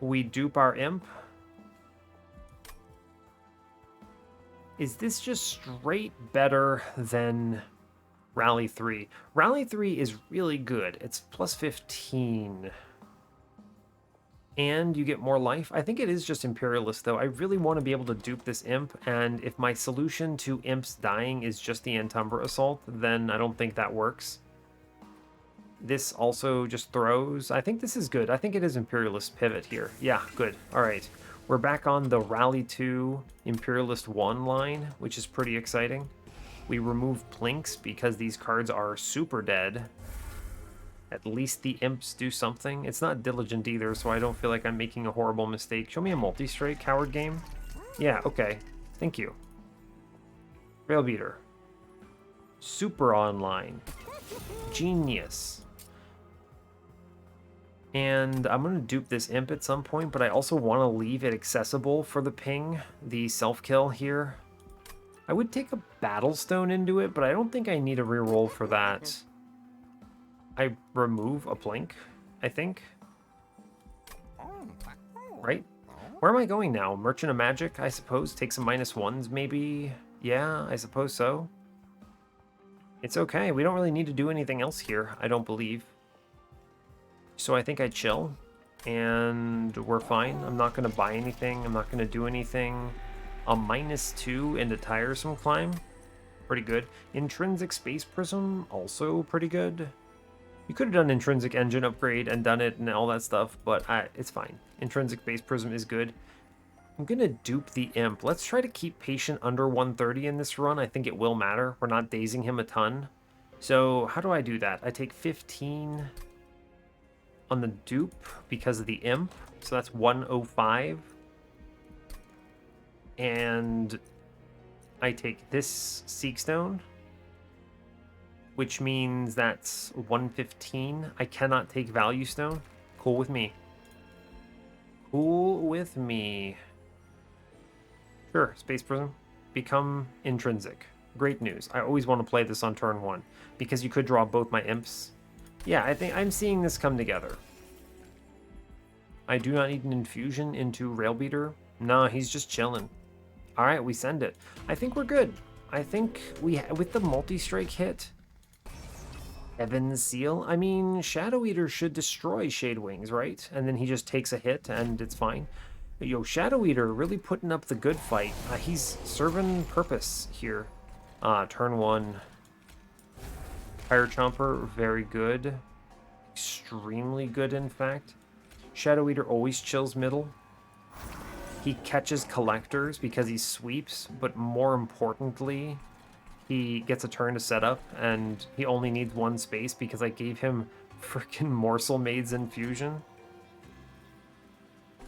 S1: we dupe our Imp. Is this just straight better than Rally 3? Rally 3 is really good. It's plus 15. And you get more life. I think it is just Imperialist, though. I really want to be able to dupe this Imp, and if my solution to Imps dying is just the Umbra Assault, then I don't think that works. This also just throws. I think this is good. I think it is Imperialist pivot here. Yeah, good. All right. We're back on the Rally 2 Imperialist 1 line, which is pretty exciting. We remove Plinks because these cards are super dead. At least the imps do something. It's not diligent either, so I don't feel like I'm making a horrible mistake. Show me a multi-strike, coward game. Yeah, okay. Thank you. Railbeater. Super online. Genius. And I'm going to dupe this imp at some point, but I also want to leave it accessible for the ping, the self-kill here. I would take a Battlestone into it, but I don't think I need a reroll for that. I remove a blink, I think. Right? Where am I going now? Merchant of Magic, I suppose? Take some -1s, maybe? Yeah, I suppose so. It's okay. We don't really need to do anything else here, I don't believe. So I think I chill, and we're fine. I'm not going to buy anything. I'm not going to do anything. A -2 into Tiresome Climb. Pretty good. Intrinsic Space Prism, also pretty good. You could have done Intrinsic Engine Upgrade and done it and all that stuff, but it's fine. Intrinsic Base Prism is good. I'm going to dupe the Imp. Let's try to keep Patient under 130 in this run. I think it will matter. We're not dazing him a ton. So how do I do that? I take 15 on the dupe because of the Imp. So that's 105. And I take this Seek Stone, which means that's 115. I cannot take Value Stone. Cool with me. Cool with me. Sure, Space Prism. Become Intrinsic. Great news. I always want to play this on turn 1, because you could draw both my imps. Yeah, I think I'm seeing this come together. I do not need an infusion into Railbeater. Nah, he's just chilling. Alright, we send it. I think we're good. I think with the multi-strike hit, Heaven's Seal, I mean, Shadoweater should destroy Shadewings, right? And then he just takes a hit and it's fine. Yo, Shadoweater really putting up the good fight. He's serving purpose here. Turn 1. Fire Chomper, very good. Extremely good, in fact. Shadoweater always chills middle. He catches collectors because he sweeps, but more importantly, he gets a turn to set up, and he only needs 1 space because I gave him frickin' Morsel Maid's Infusion.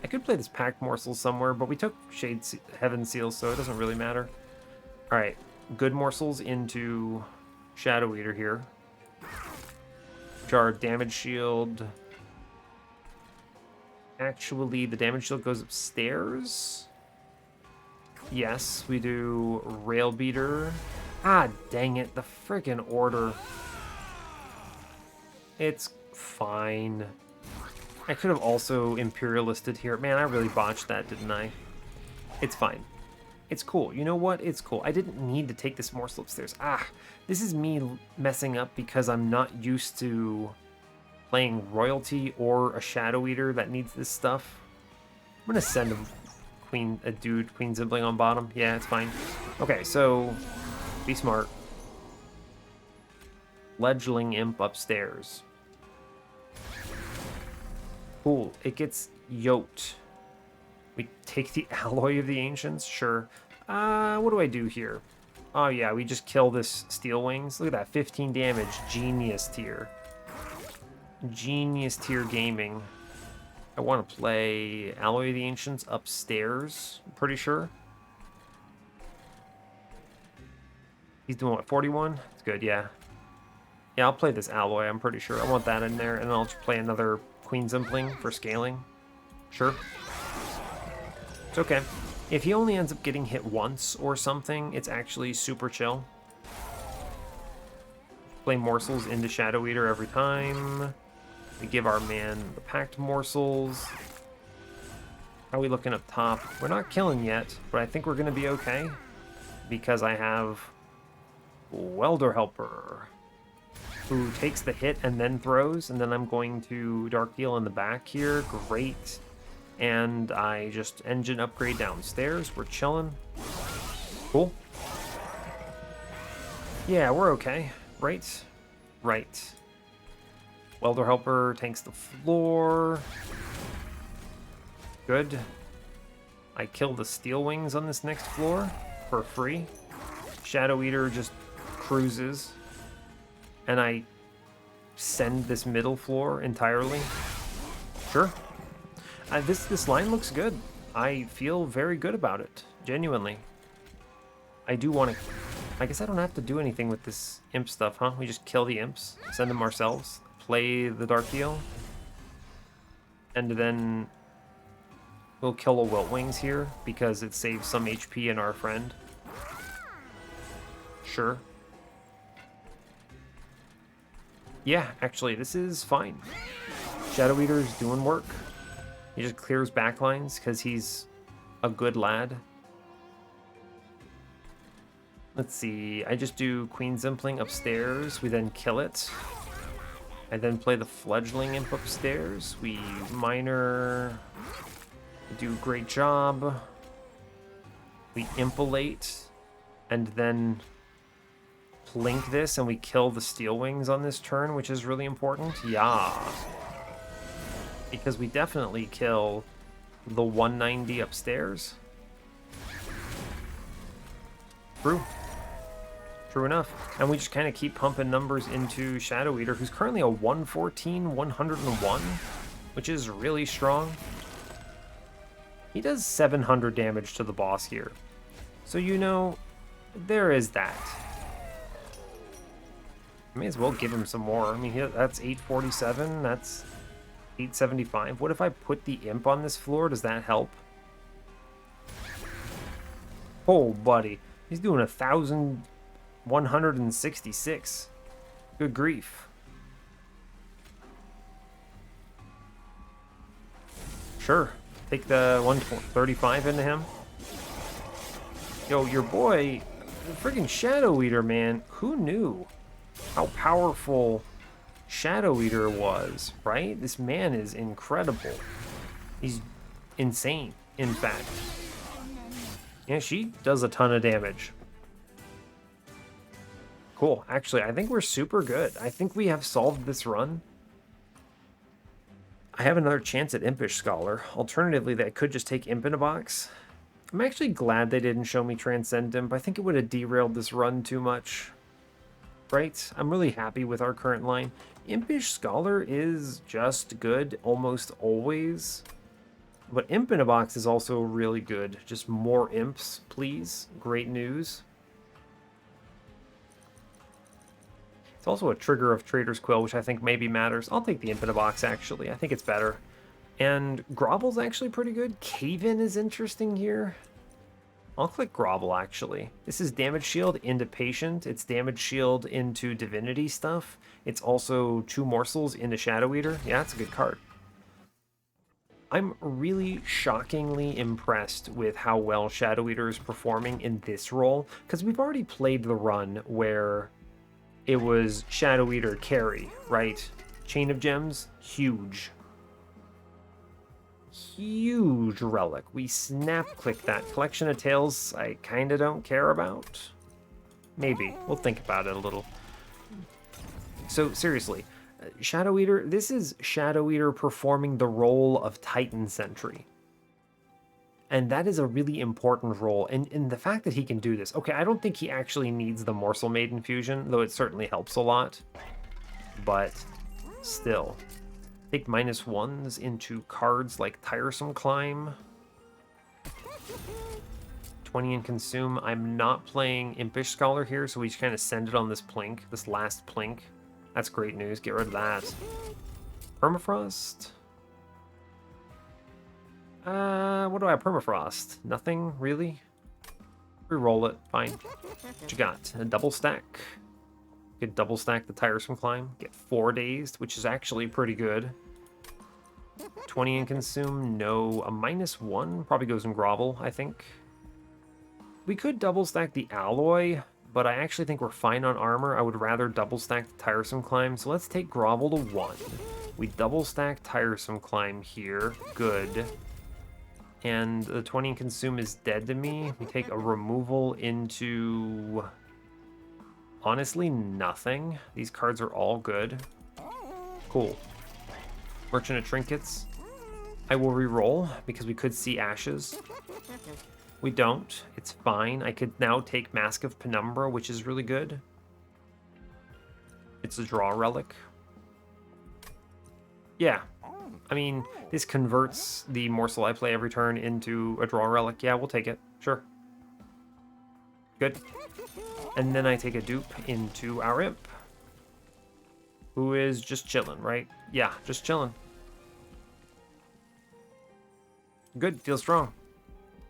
S1: I could play this Packed Morsel somewhere, but we took Heaven Seal, so it doesn't really matter. Alright, good morsels into Shadoweater here. Jar Damage Shield. Actually, the damage shield goes upstairs. Yes, we do Railbeater. Ah, dang it, the friggin' order. It's fine. I could have also Imperialisted here. Man, I really botched that, didn't I? It's fine. It's cool. You know what? It's cool. I didn't need to take this morsel upstairs. This is me messing up because I'm not used to playing Royalty or a Shadoweater that needs this stuff. I'm gonna send a dude, Queen Sibling on bottom. Yeah, it's fine. Okay, so be smart. Fledgling Imp upstairs. Cool. It gets yoked. We take the Alloy of the Ancients? Sure. What do I do here? Oh yeah, we just kill this Steel Wings. Look at that, 15 damage. Genius tier. Genius tier gaming. I want to play Alloy of the Ancients upstairs, I'm pretty sure. He's doing what, 41? It's good, yeah. Yeah, I'll play this Alloy, I'm pretty sure. I want that in there, and I'll just play another Queen Zimpling for scaling. Sure. It's okay. If he only ends up getting hit once or something, it's actually super chill. Play morsels into Shadoweater every time. We give our man the Packed Morsels. How are we looking up top? We're not killing yet, but I think we're going to be okay. Because I have Welder Helper, who takes the hit and then throws, and then I'm going to Dark Heal in the back here. Great. And I just engine upgrade downstairs. We're chilling. Cool. Yeah, we're okay. Right? Right. Welder Helper tanks the floor. Good. I kill the Steel Wings on this next floor for free. Shadoweater just cruises. And I send this middle floor entirely? Sure. This line looks good. I feel very good about it, genuinely. I do want to... I guess I don't have to do anything with this imp stuff, huh? We just kill the imps, send them ourselves, play the Dark Heal, and then we'll kill a Wilt Wings here because it saves some HP in our friend. Sure. Yeah, actually, this is fine. Shadoweater's doing work. He just clears backlines because he's a good lad. Let's see, I just do Queen Zimpling upstairs. We then kill it. I then play the Fledgling Imp upstairs. We minor. We do a great job. We impolate. And then plink this and we kill the Steel Wings on this turn, which is really important. Yeah. Because we definitely kill the 190 upstairs. True. True enough. And we just kind of keep pumping numbers into Shadoweater, who's currently a 114, 101, which is really strong. He does 700 damage to the boss here. So, you know, there is that. I may as well give him some more. I mean, that's 847, that's 875. What if I put the imp on this floor? Does that help? Oh, buddy. He's doing 1,166. Good grief. Sure. Take the 135 into him. Yo, your boy, the freaking Shadoweater, man. Who knew how powerful Shadoweater was, right? This man is incredible. He's insane, in fact. Yeah, she does a ton of damage. Cool. Actually, I think we're super good. I think we have solved this run. I have another chance at Impish Scholar. Alternatively, that could just take Imp in a box. I'm actually glad they didn't show me Transcend Imp. I think it would have derailed this run too much. Right? I'm really happy with our current line. Impish Scholar is just good almost always. But Imp in a box is also really good. Just more imps, please. Great news. It's also a trigger of Trader's Quill, which I think maybe matters. I'll take the Imp in a box, actually. I think it's better. And Grovel's actually pretty good. Cave-In is interesting here. I'll click Grovel, actually. This is damage shield into Patient. It's damage shield into Divinity stuff. It's also 2 morsels into Shadoweater. Yeah, that's a good card. I'm really shockingly impressed with how well Shadoweater is performing in this role, because we've already played the run where it was Shadoweater carry, right? Chain of Gems, huge. Huge relic. We snap click that. Collection of Tales, I kind of don't care about. Maybe. We'll think about it a little. So, seriously, Shadoweater, this is Shadoweater performing the role of Titan Sentry. And that is a really important role. And the fact that he can do this, okay, I don't think he actually needs the Morsel Maiden fusion, though it certainly helps a lot. But still. Take -1s into cards like Tiresome Climb. 20 and Consume. I'm not playing Impish Scholar here, so we just kind of send it on this plink, this last plink. That's great news. Get rid of that. Permafrost? What do I have Permafrost? Nothing, really? Reroll it. Fine. What you got? A double stack. You could double stack the Tiresome Climb. Get 4 dazed, which is actually pretty good. 20 and Consume. No. A -1 probably goes in Grovel, I think. We could double stack the Alloy, but I actually think we're fine on armor. I would rather double stack the Tiresome Climb, so let's take Grovel to 1. We double stack Tiresome Climb here. Good. And the 20 and Consume is dead to me. We take a removal into... honestly, nothing. These cards are all good. Cool. Merchant of Trinkets. I will re-roll because we could see Ashes. We don't. It's fine. I could now take Mask of Penumbra, which is really good. It's a draw relic. Yeah. I mean, this converts the morsel I play every turn into a draw relic. Yeah, we'll take it. Sure. Good. And then I take a dupe into our imp, who is just chilling, right? Yeah, just chilling. Good, feels strong.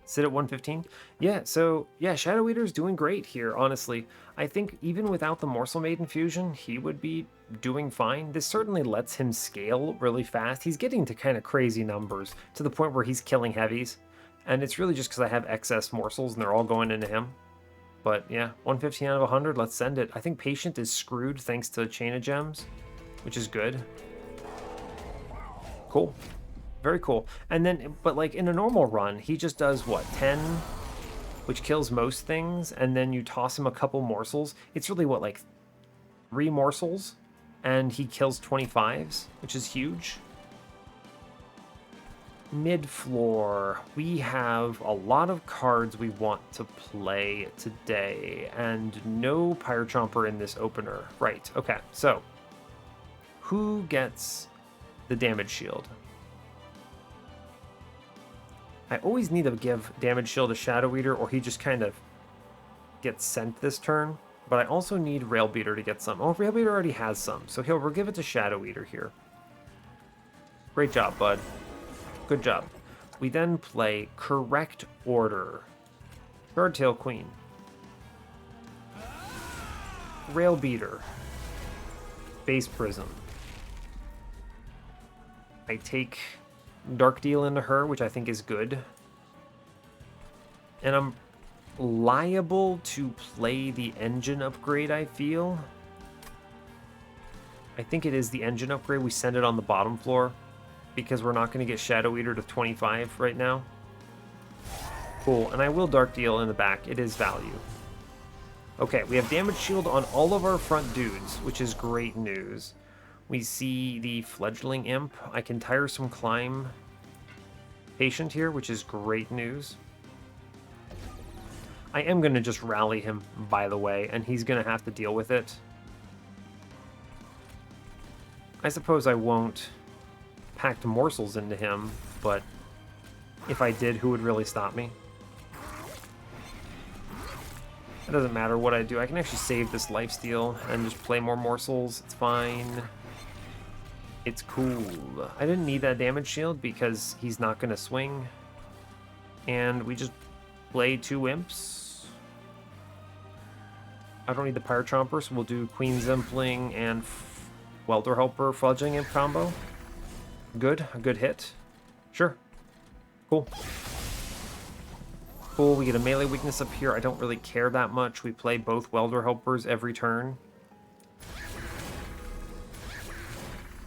S1: Sit at 115. Yeah, so yeah, Shadoweater's doing great here, honestly. I think even without the Morsel Maiden fusion, he would be doing fine. This certainly lets him scale really fast. He's getting to kind of crazy numbers to the point where he's killing heavies. And it's really just because I have excess morsels and they're all going into him. But yeah, 115 out of 100, let's send it. I think Patient is screwed thanks to Chain of Gems, which is good. Cool. Very cool. And then, but like in a normal run, he just does what, 10, which kills most things, and then you toss him a couple morsels. It's really what, like 3 morsels, and he kills 25s, which is huge. Mid-floor, we have a lot of cards we want to play today, and no Pyrochomper in this opener. Right, okay, so who gets the damage shield? I always need to give damage shield to Shadoweater, or he just kind of gets sent this turn. But I also need Railbeater to get some. Oh, Railbeater already has some, so we'll give it to Shadoweater here. Great job, bud. Good job. We then play Correct Order. Guardtail Queen. Railbeater. Base Prism. I take Dark Deal into her, which I think is good. And I'm liable to play the engine upgrade, I feel. I think it is the engine upgrade. We send it on the bottom floor because we're not going to get Shadoweater to 25 right now. Cool, and I will Dark Deal in the back. It is value. Okay, we have damage shield on all of our front dudes, which is great news. We see the Fledgling Imp. I can Tiresome Climb Patient here, which is great news. I am going to just rally him, by the way, and he's going to have to deal with it. I suppose I won't pack morsels into him, but if I did, who would really stop me? It doesn't matter what I do. I can actually save this lifesteal and just play more morsels. It's fine. It's cool. I didn't need that damage shield because he's not going to swing. And we just play 2 imps. I don't need the Pyrochomper, so we'll do Queen Zimpling and Welder Helper Fledgling Imp combo. Good. A good hit. Sure. Cool. Cool. We get a melee weakness up here. I don't really care that much. We play both Welder Helpers every turn,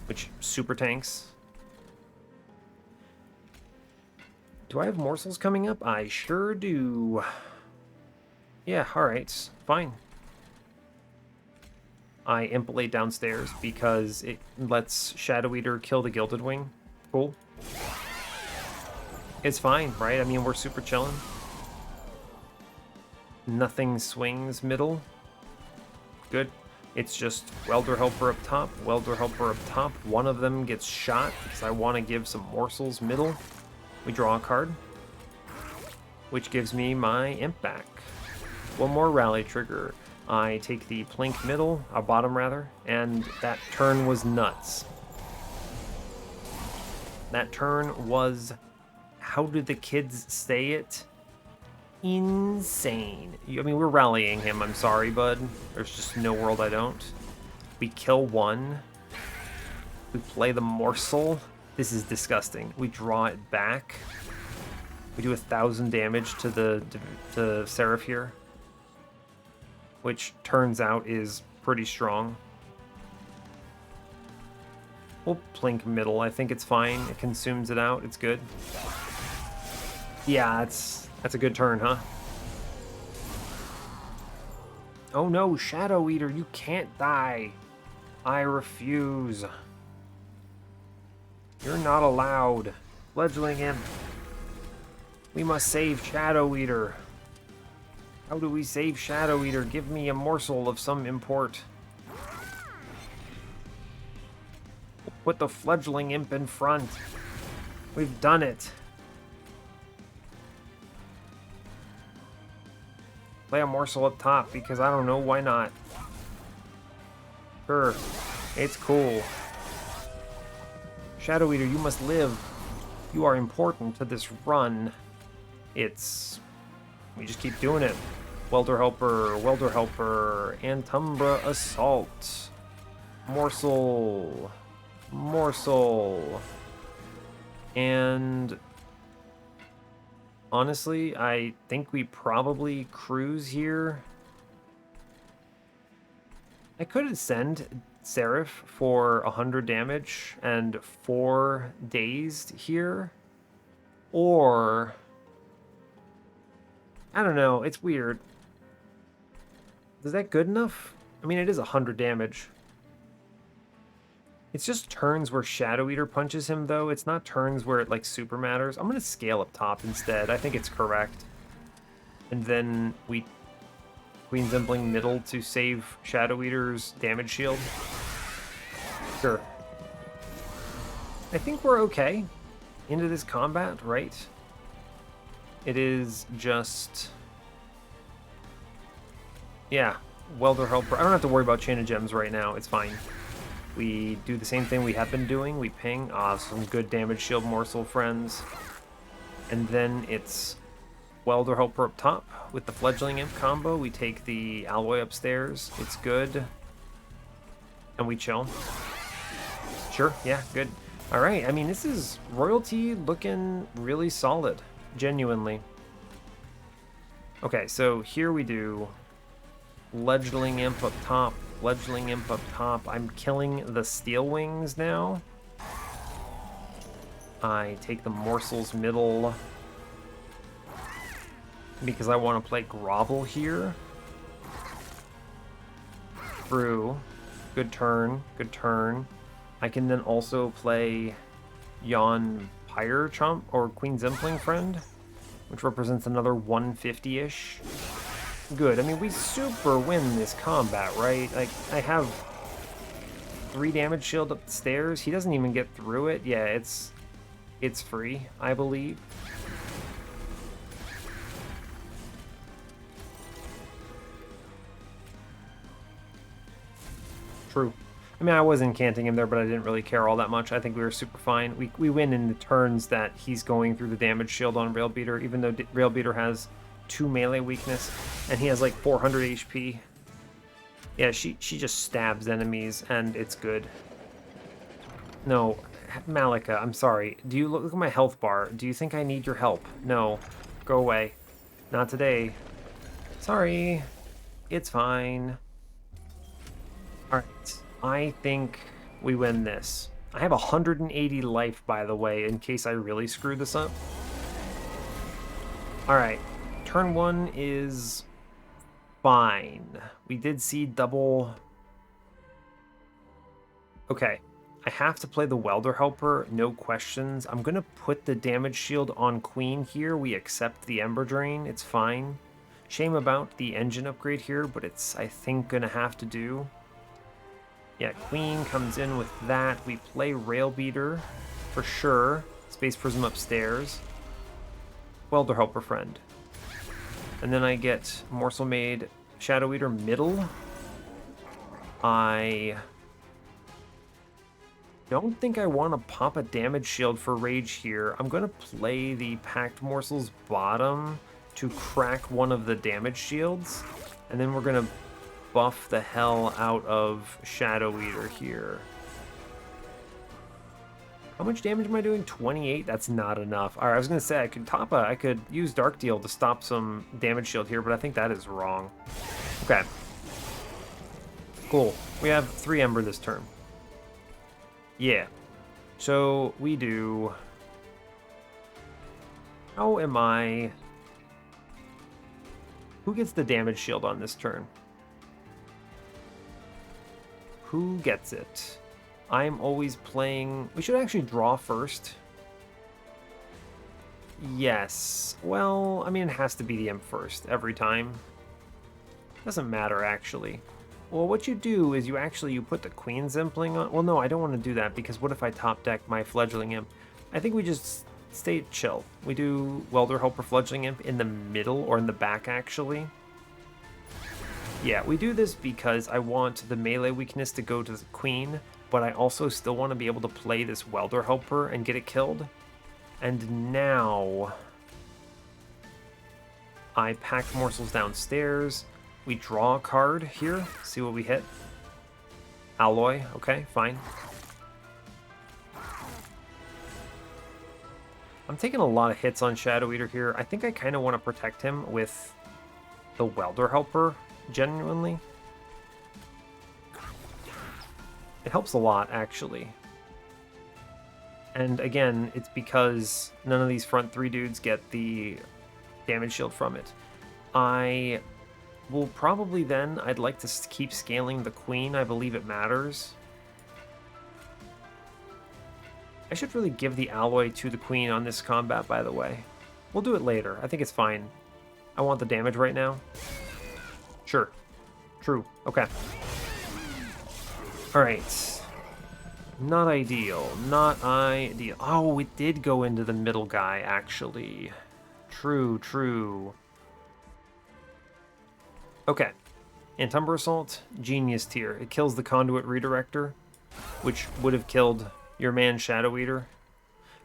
S1: which super tanks. Do I have morsels coming up? I sure do. Yeah, alright, fine. I impelate downstairs because it lets Shadoweater kill the Gilded Wing. Cool. It's fine, right? I mean, we're super chilling. Nothing swings middle. Good. It's just Welder Helper up top, Welder Helper up top. One of them gets shot because I want to give some morsels middle. We draw a card, which gives me my imp back. One more rally trigger. I take the plink middle, bottom rather, and that turn was nuts. That turn was, how did the kids say it? Insane. I mean, we're rallying him. I'm sorry, bud. There's just no world I don't. We kill one. We play the morsel. This is disgusting. We draw it back. We do 1,000 damage to the Seraph here, which turns out is pretty strong. We'll plink middle. I think it's fine. It consumes it out. It's good. Yeah, that's a good turn, huh? Oh no, Shadoweater, you can't die. I refuse. You're not allowed. Fledgling Imp. We must save Shadoweater. How do we save Shadoweater? Give me a morsel of some import. We'll put the Fledgling Imp in front. We've done it. Play a morsel up top because I don't know, why not? Sure, it's cool. Shadoweater, you must live. You are important to this run. We just keep doing it. Welder Helper, and Umbra Assault. Morsel. And honestly, I think we probably cruise here. I could send Seraph for 100 damage and 4 dazed here. Or I don't know, it's weird. Is that good enough? I mean, it is 100 damage. It's just turns where Shadoweater punches him, though. It's not turns where it, like, super matters. I'm going to scale up top instead. I think it's correct. And then we Queen Zimpling middle to save Shadoweater's damage shield. Sure. I think we're okay into this combat, right? It is just... yeah, Welder Helper. I don't have to worry about Chain of Gems right now. It's fine. We do the same thing we have been doing. We ping. Some good damage shield morsel, friends. And then it's Welder Helper up top with the Fledgling Imp combo. We take the Alloy upstairs. It's good. And we chill. Sure, yeah, good. All right, I mean, this is royalty looking really solid, genuinely. Okay, so here we do Fledgling Imp up top, Fledgling Imp up top. I'm killing the Steel Wings now. I take the Morsels middle because I want to play Grovel here. Through. Good turn, good turn. I can then also play Yon Pyre Chomp or Queen Zimpling Friend, which represents another 150-ish. Good. I mean, we super win this combat, right? Like, I have 3 damage shield up the stairs. He doesn't even get through it. Yeah, it's free, I believe. True. I mean, I was incanting him there, but I didn't really care all that much. I think we were super fine. We win in the turns that he's going through the damage shield on Railbeater, even though Railbeater has 2 melee weakness, and he has like 400 HP. Yeah, she just stabs enemies, and it's good. No, Malika, I'm sorry. Do you look at my health bar? Do you think I need your help? No. Go away. Not today. Sorry. It's fine. Alright. I think we win this. I have 180 life, by the way, in case I really screw this up. Alright. Turn 1 is fine. We did see double... okay. I have to play the Welder Helper, no questions. I'm going to put the damage shield on Queen here. We accept the Ember Drain. It's fine. Shame about the engine upgrade here, but it's, I think, going to have to do. Yeah, Queen comes in with that. We play Railbeater for sure. Space Prism upstairs. Welder Helper Friend. And then I get Morsel Made Shadoweater middle. I don't think I want to pop a damage shield for Rage here. I'm going to play the Packed Morsels bottom to crack one of the damage shields. And then we're going to buff the hell out of Shadoweater here. How much damage am I doing? 28? That's not enough. Alright, I was going to say, I could use Dark Deal to stop some damage shield here, but I think that is wrong. Okay. Cool. We have 3 Ember this turn. Yeah. So, we do... how am I... who gets the damage shield on this turn? Who gets it? I'm always playing... we should actually draw first. Yes. Well, I mean, it has to be the Imp first every time. Doesn't matter, actually. Well, what you do is you put the Queen's Impling on. Well, no, I don't want to do that because what if I top deck my Fledgling Imp? I think we just stay chill. We do Welder Helper Fledgling Imp in the middle or in the back, actually. Yeah, we do this because I want the melee weakness to go to the Queen, but I also still want to be able to play this Welder Helper and get it killed. And now I pack morsels downstairs. We draw a card here, see what we hit. Alloy, okay, fine. I'm taking a lot of hits on Shadoweater here. I think I kind of want to protect him with the Welder Helper, genuinely. It helps a lot, actually. And again, it's because none of these front three dudes get the damage shield from it. I will probably then, I'd like to keep scaling the Queen. I believe it matters. I should really give the alloy to the Queen on this combat, by the way. We'll do it later. I think it's fine. I want the damage right now. Sure. True. Okay. Alright. Not ideal. Not ideal. Oh, it did go into the middle guy, actually. True, true. Okay. Umbra Assault, genius tier. It kills the Conduit Redirector, which would have killed your man Shadoweater.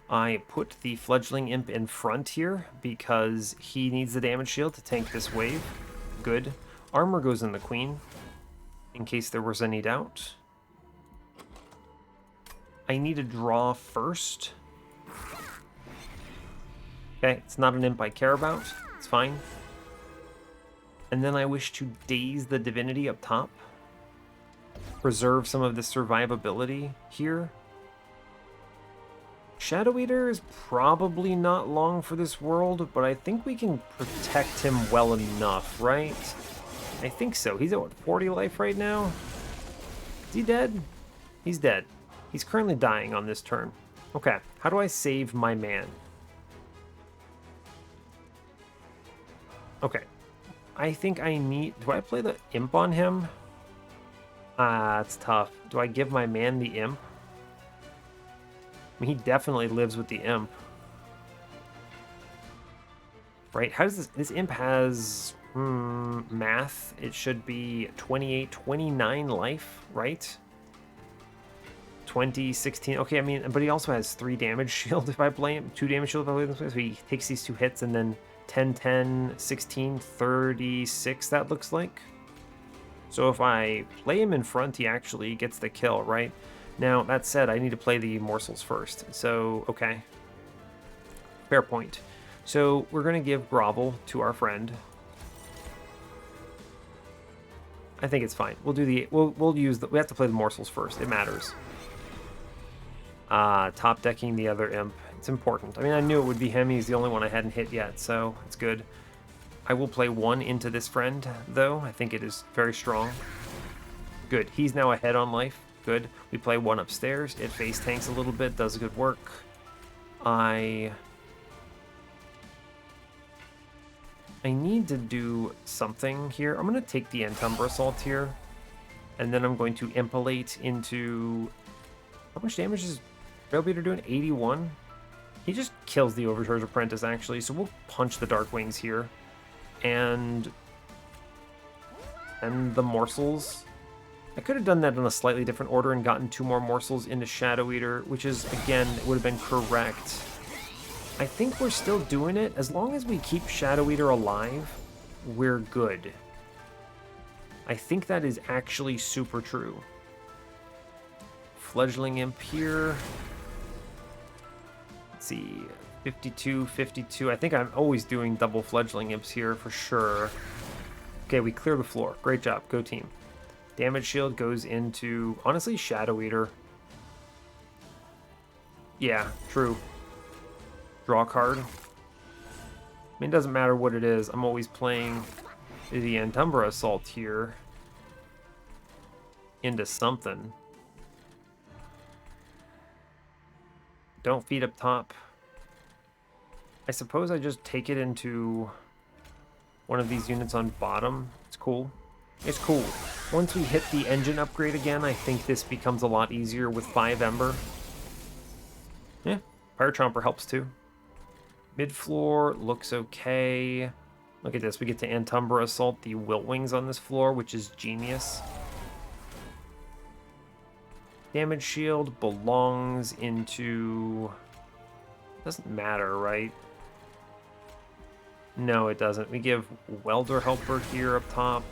S1: I put the Fledgling Imp in front here because he needs the damage shield to tank this wave. Good. Armor goes in the Queen, in case there was any doubt. I need to draw first. Okay, it's not an imp I care about. It's fine. And then I wish to daze the Divinity up top. Preserve some of the survivability here. Shadoweater is probably not long for this world, but I think we can protect him well enough, right? I think so. He's at, what, 40 life right now? Is he dead? He's dead. He's currently dying on this turn. Okay, how do I save my man? Okay. I think I need... Do I play the imp on him? Ah, it's tough. Do I give my man the imp? I mean, he definitely lives with the imp. Right? How does this... This imp has... math. It should be 28, 29 life, right? 20, 16. Okay, I mean, but he also has 3 damage shield if I play him. 2 damage shield if I play him. So he takes these 2 hits and then 10, 10, 16, 36, that looks like. So if I play him in front, he actually gets the kill, right? Now, that said, I need to play the morsels first. So, okay. Fair point. So we're going to give Grovel to our friend. I think it's fine. We'll do the... We'll use the... We have to play the morsels first. It matters. Top decking the other imp. It's important. I mean, I knew it would be him. He's the only one I hadn't hit yet, so it's good. I will play 1 into this friend, though. I think it is very strong. Good. He's now ahead on life. Good. We play 1 upstairs. It face tanks a little bit. Does good work. I need to do something here. I'm going to take the Umbra Assault here. And then I'm going to impalate into... How much damage is Shadoweater doing? 81? He just kills the Overcharge Apprentice, actually. So we'll punch the Darkwings here. And the morsels. I could have done that in a slightly different order and gotten 2 more morsels into Shadoweater, which is, again, would have been correct. I think we're still doing it. As long as we keep Shadoweater alive, we're good. I think that is actually super true. Fledgling Imp here. Let's see. 52, 52. I think I'm always doing double Fledgling Imps here for sure. Okay, we clear the floor. Great job. Go team. Damage shield goes into, honestly, Shadoweater. Yeah, true. Draw a card. I mean, it doesn't matter what it is. I'm always playing the Umbra Assault here into something. Don't feed up top. I suppose I just take it into one of these units on bottom. It's cool. It's cool. Once we hit the engine upgrade again, I think this becomes a lot easier with 5 Ember. Yeah, Fire Chomper helps too. Mid-floor looks okay. Look at this, we get to Antumbra Assault the Wilt Wings on this floor, which is genius. Damage shield belongs into... Doesn't matter, right? No, it doesn't. We give Welder Helper here up top.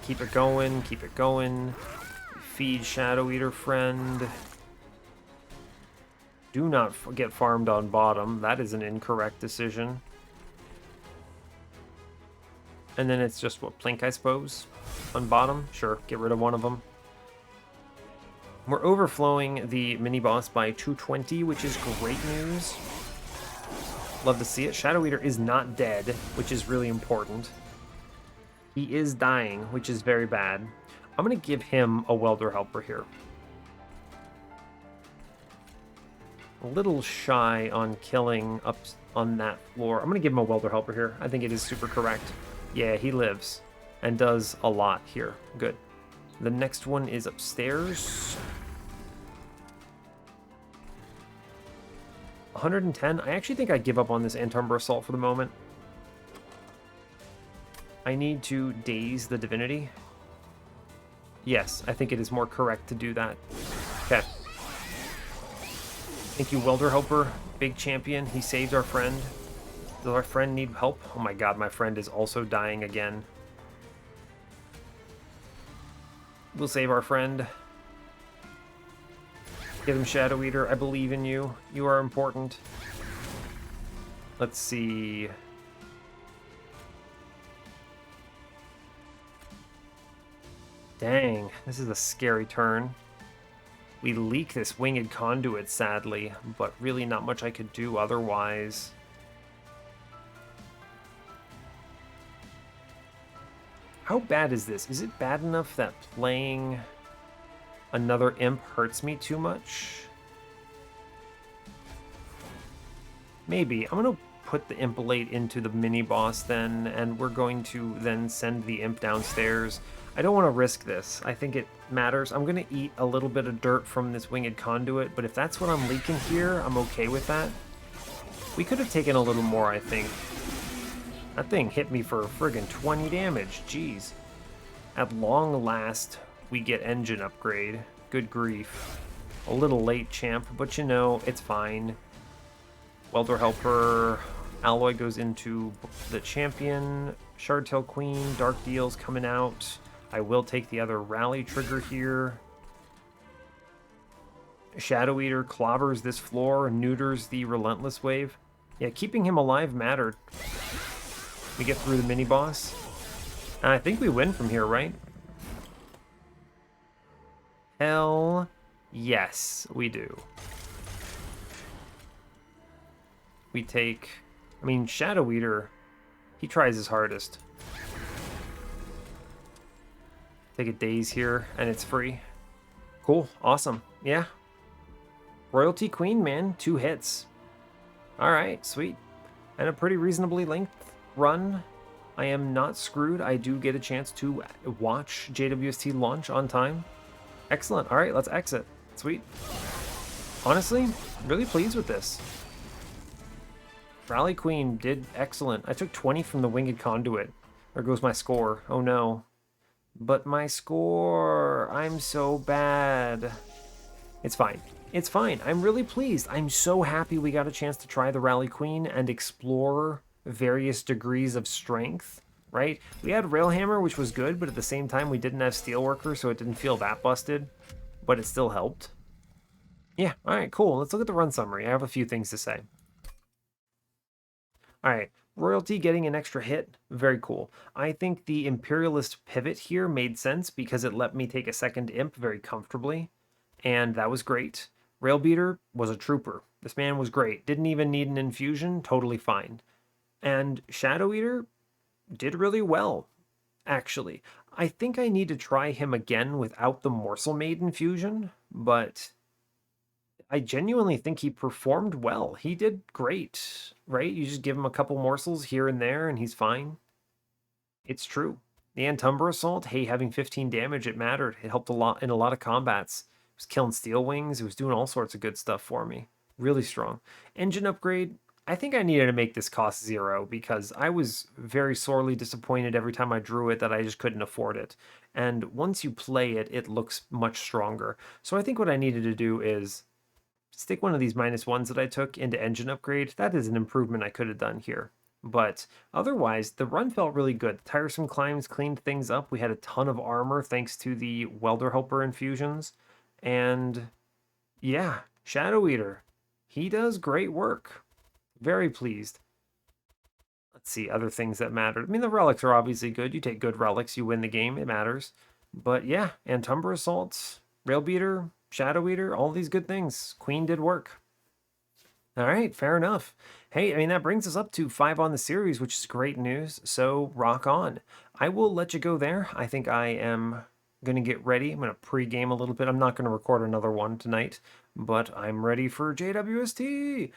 S1: Keep it going, keep it going. Feed Shadoweater friend. Do not get farmed on bottom. That is an incorrect decision. And then it's just, what, Plink, I suppose? On bottom? Sure, get rid of one of them. We're overflowing the mini-boss by 220, which is great news. Love to see it. Shadoweater is not dead, which is really important. He is dying, which is very bad. I'm going to give him a Welder Helper here. A little shy on killing up on that floor. I'm going to give him a Welder Helper here. I think it is super correct. Yeah, he lives and does a lot here. Good. The next one is upstairs. 110. I actually think I give up on this Antumbra Assault for the moment. I need to daze the Divinity. Yes, I think it is more correct to do that. Okay. Thank you, Welder Helper. Big champion. He saved our friend. Does our friend need help? Oh my god, my friend is also dying again. We'll save our friend. Get him, Shadoweater. I believe in you. You are important. Let's see. Dang, this is a scary turn. We leak this Winged Conduit, sadly, but really not much I could do otherwise. How bad is this? Is it bad enough that playing another imp hurts me too much? Maybe. I'm going to put the Impalate into the mini-boss then, and we're going to then send the imp downstairs. I don't want to risk this. I think it matters. I'm going to eat a little bit of dirt from this Winged Conduit, but if that's what I'm leaking here, I'm okay with that. We could have taken a little more, I think. That thing hit me for friggin' 20 damage. Jeez. At long last, we get engine upgrade. Good grief. A little late, champ, but you know, it's fine. Welder Helper. Alloy goes into the champion. Shardtail Queen. Dark Deal's coming out. I will take the other rally trigger here. Shadoweater clobbers this floor and neuters the Relentless Wave. Yeah, keeping him alive mattered. We get through the mini-boss. And I think we win from here, right? Hell yes, we do. We take... I mean, Shadoweater, he tries his hardest. Take a daze here, and it's free. Cool, awesome, yeah. Royalty Queen, man, 2 hits. Alright, sweet. And a pretty reasonably length run. I am not screwed. I do get a chance to watch JWST launch on time. Excellent, alright, let's exit. Sweet. Honestly, really pleased with this. Rally Queen did excellent. I took 20 from the Winged Conduit. There goes my score. Oh no. But my score, I'm so bad. It's fine. It's fine. I'm really pleased. I'm so happy we got a chance to try the Rally Queen and explore various degrees of strength, right? We had Railhammer, which was good, but at the same time we didn't have Steelworker, so it didn't feel that busted, but it still helped. Yeah, all right, cool. Let's look at the run summary. I have a few things to say. All right. Royalty getting an extra hit, very cool. I think the Imperialist pivot here made sense because it let me take a second imp very comfortably, and that was great. Railbeater was a trooper. This man was great. Didn't even need an infusion, totally fine. And Shadoweater did really well, actually. I think I need to try him again without the Morsel Maid infusion, but I genuinely think he performed well. He did great, right? You just give him a couple morsels here and there and he's fine. It's true. The Antumbra Assault, hey, having 15 damage, it mattered. It helped a lot in a lot of combats. It was killing Steel Wings. It was doing all sorts of good stuff for me. Really strong. Engine upgrade, I think I needed to make this cost 0 because I was very sorely disappointed every time I drew it that I just couldn't afford it. And once you play it, it looks much stronger. So I think what I needed to do is stick one of these -1s that I took into engine upgrade. That is an improvement I could have done here. But otherwise, the run felt really good. The tiresome climbs cleaned things up. We had a ton of armor thanks to the Welder Helper infusions. And yeah, Shadoweater. He does great work. Very pleased. Let's see, other things that mattered. I mean, the relics are obviously good. You take good relics, you win the game. It matters. But yeah, Antumbra Assaults, Railbeater, Shadoweater, all these good things. Queen did work. All right, fair enough. Hey, I mean, that brings us up to 5 on the series, which is great news. So rock on. I will let you go there. I think I am going to get ready. I'm going to pre-game a little bit. I'm not going to record another one tonight, but I'm ready for JWST.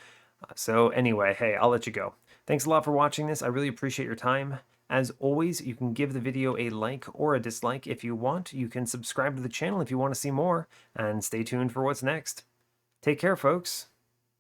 S1: So anyway, hey, I'll let you go. Thanks a lot for watching this. I really appreciate your time. As always, you can give the video a like or a dislike if you want. You can subscribe to the channel if you want to see more, and stay tuned for what's next. Take care, folks.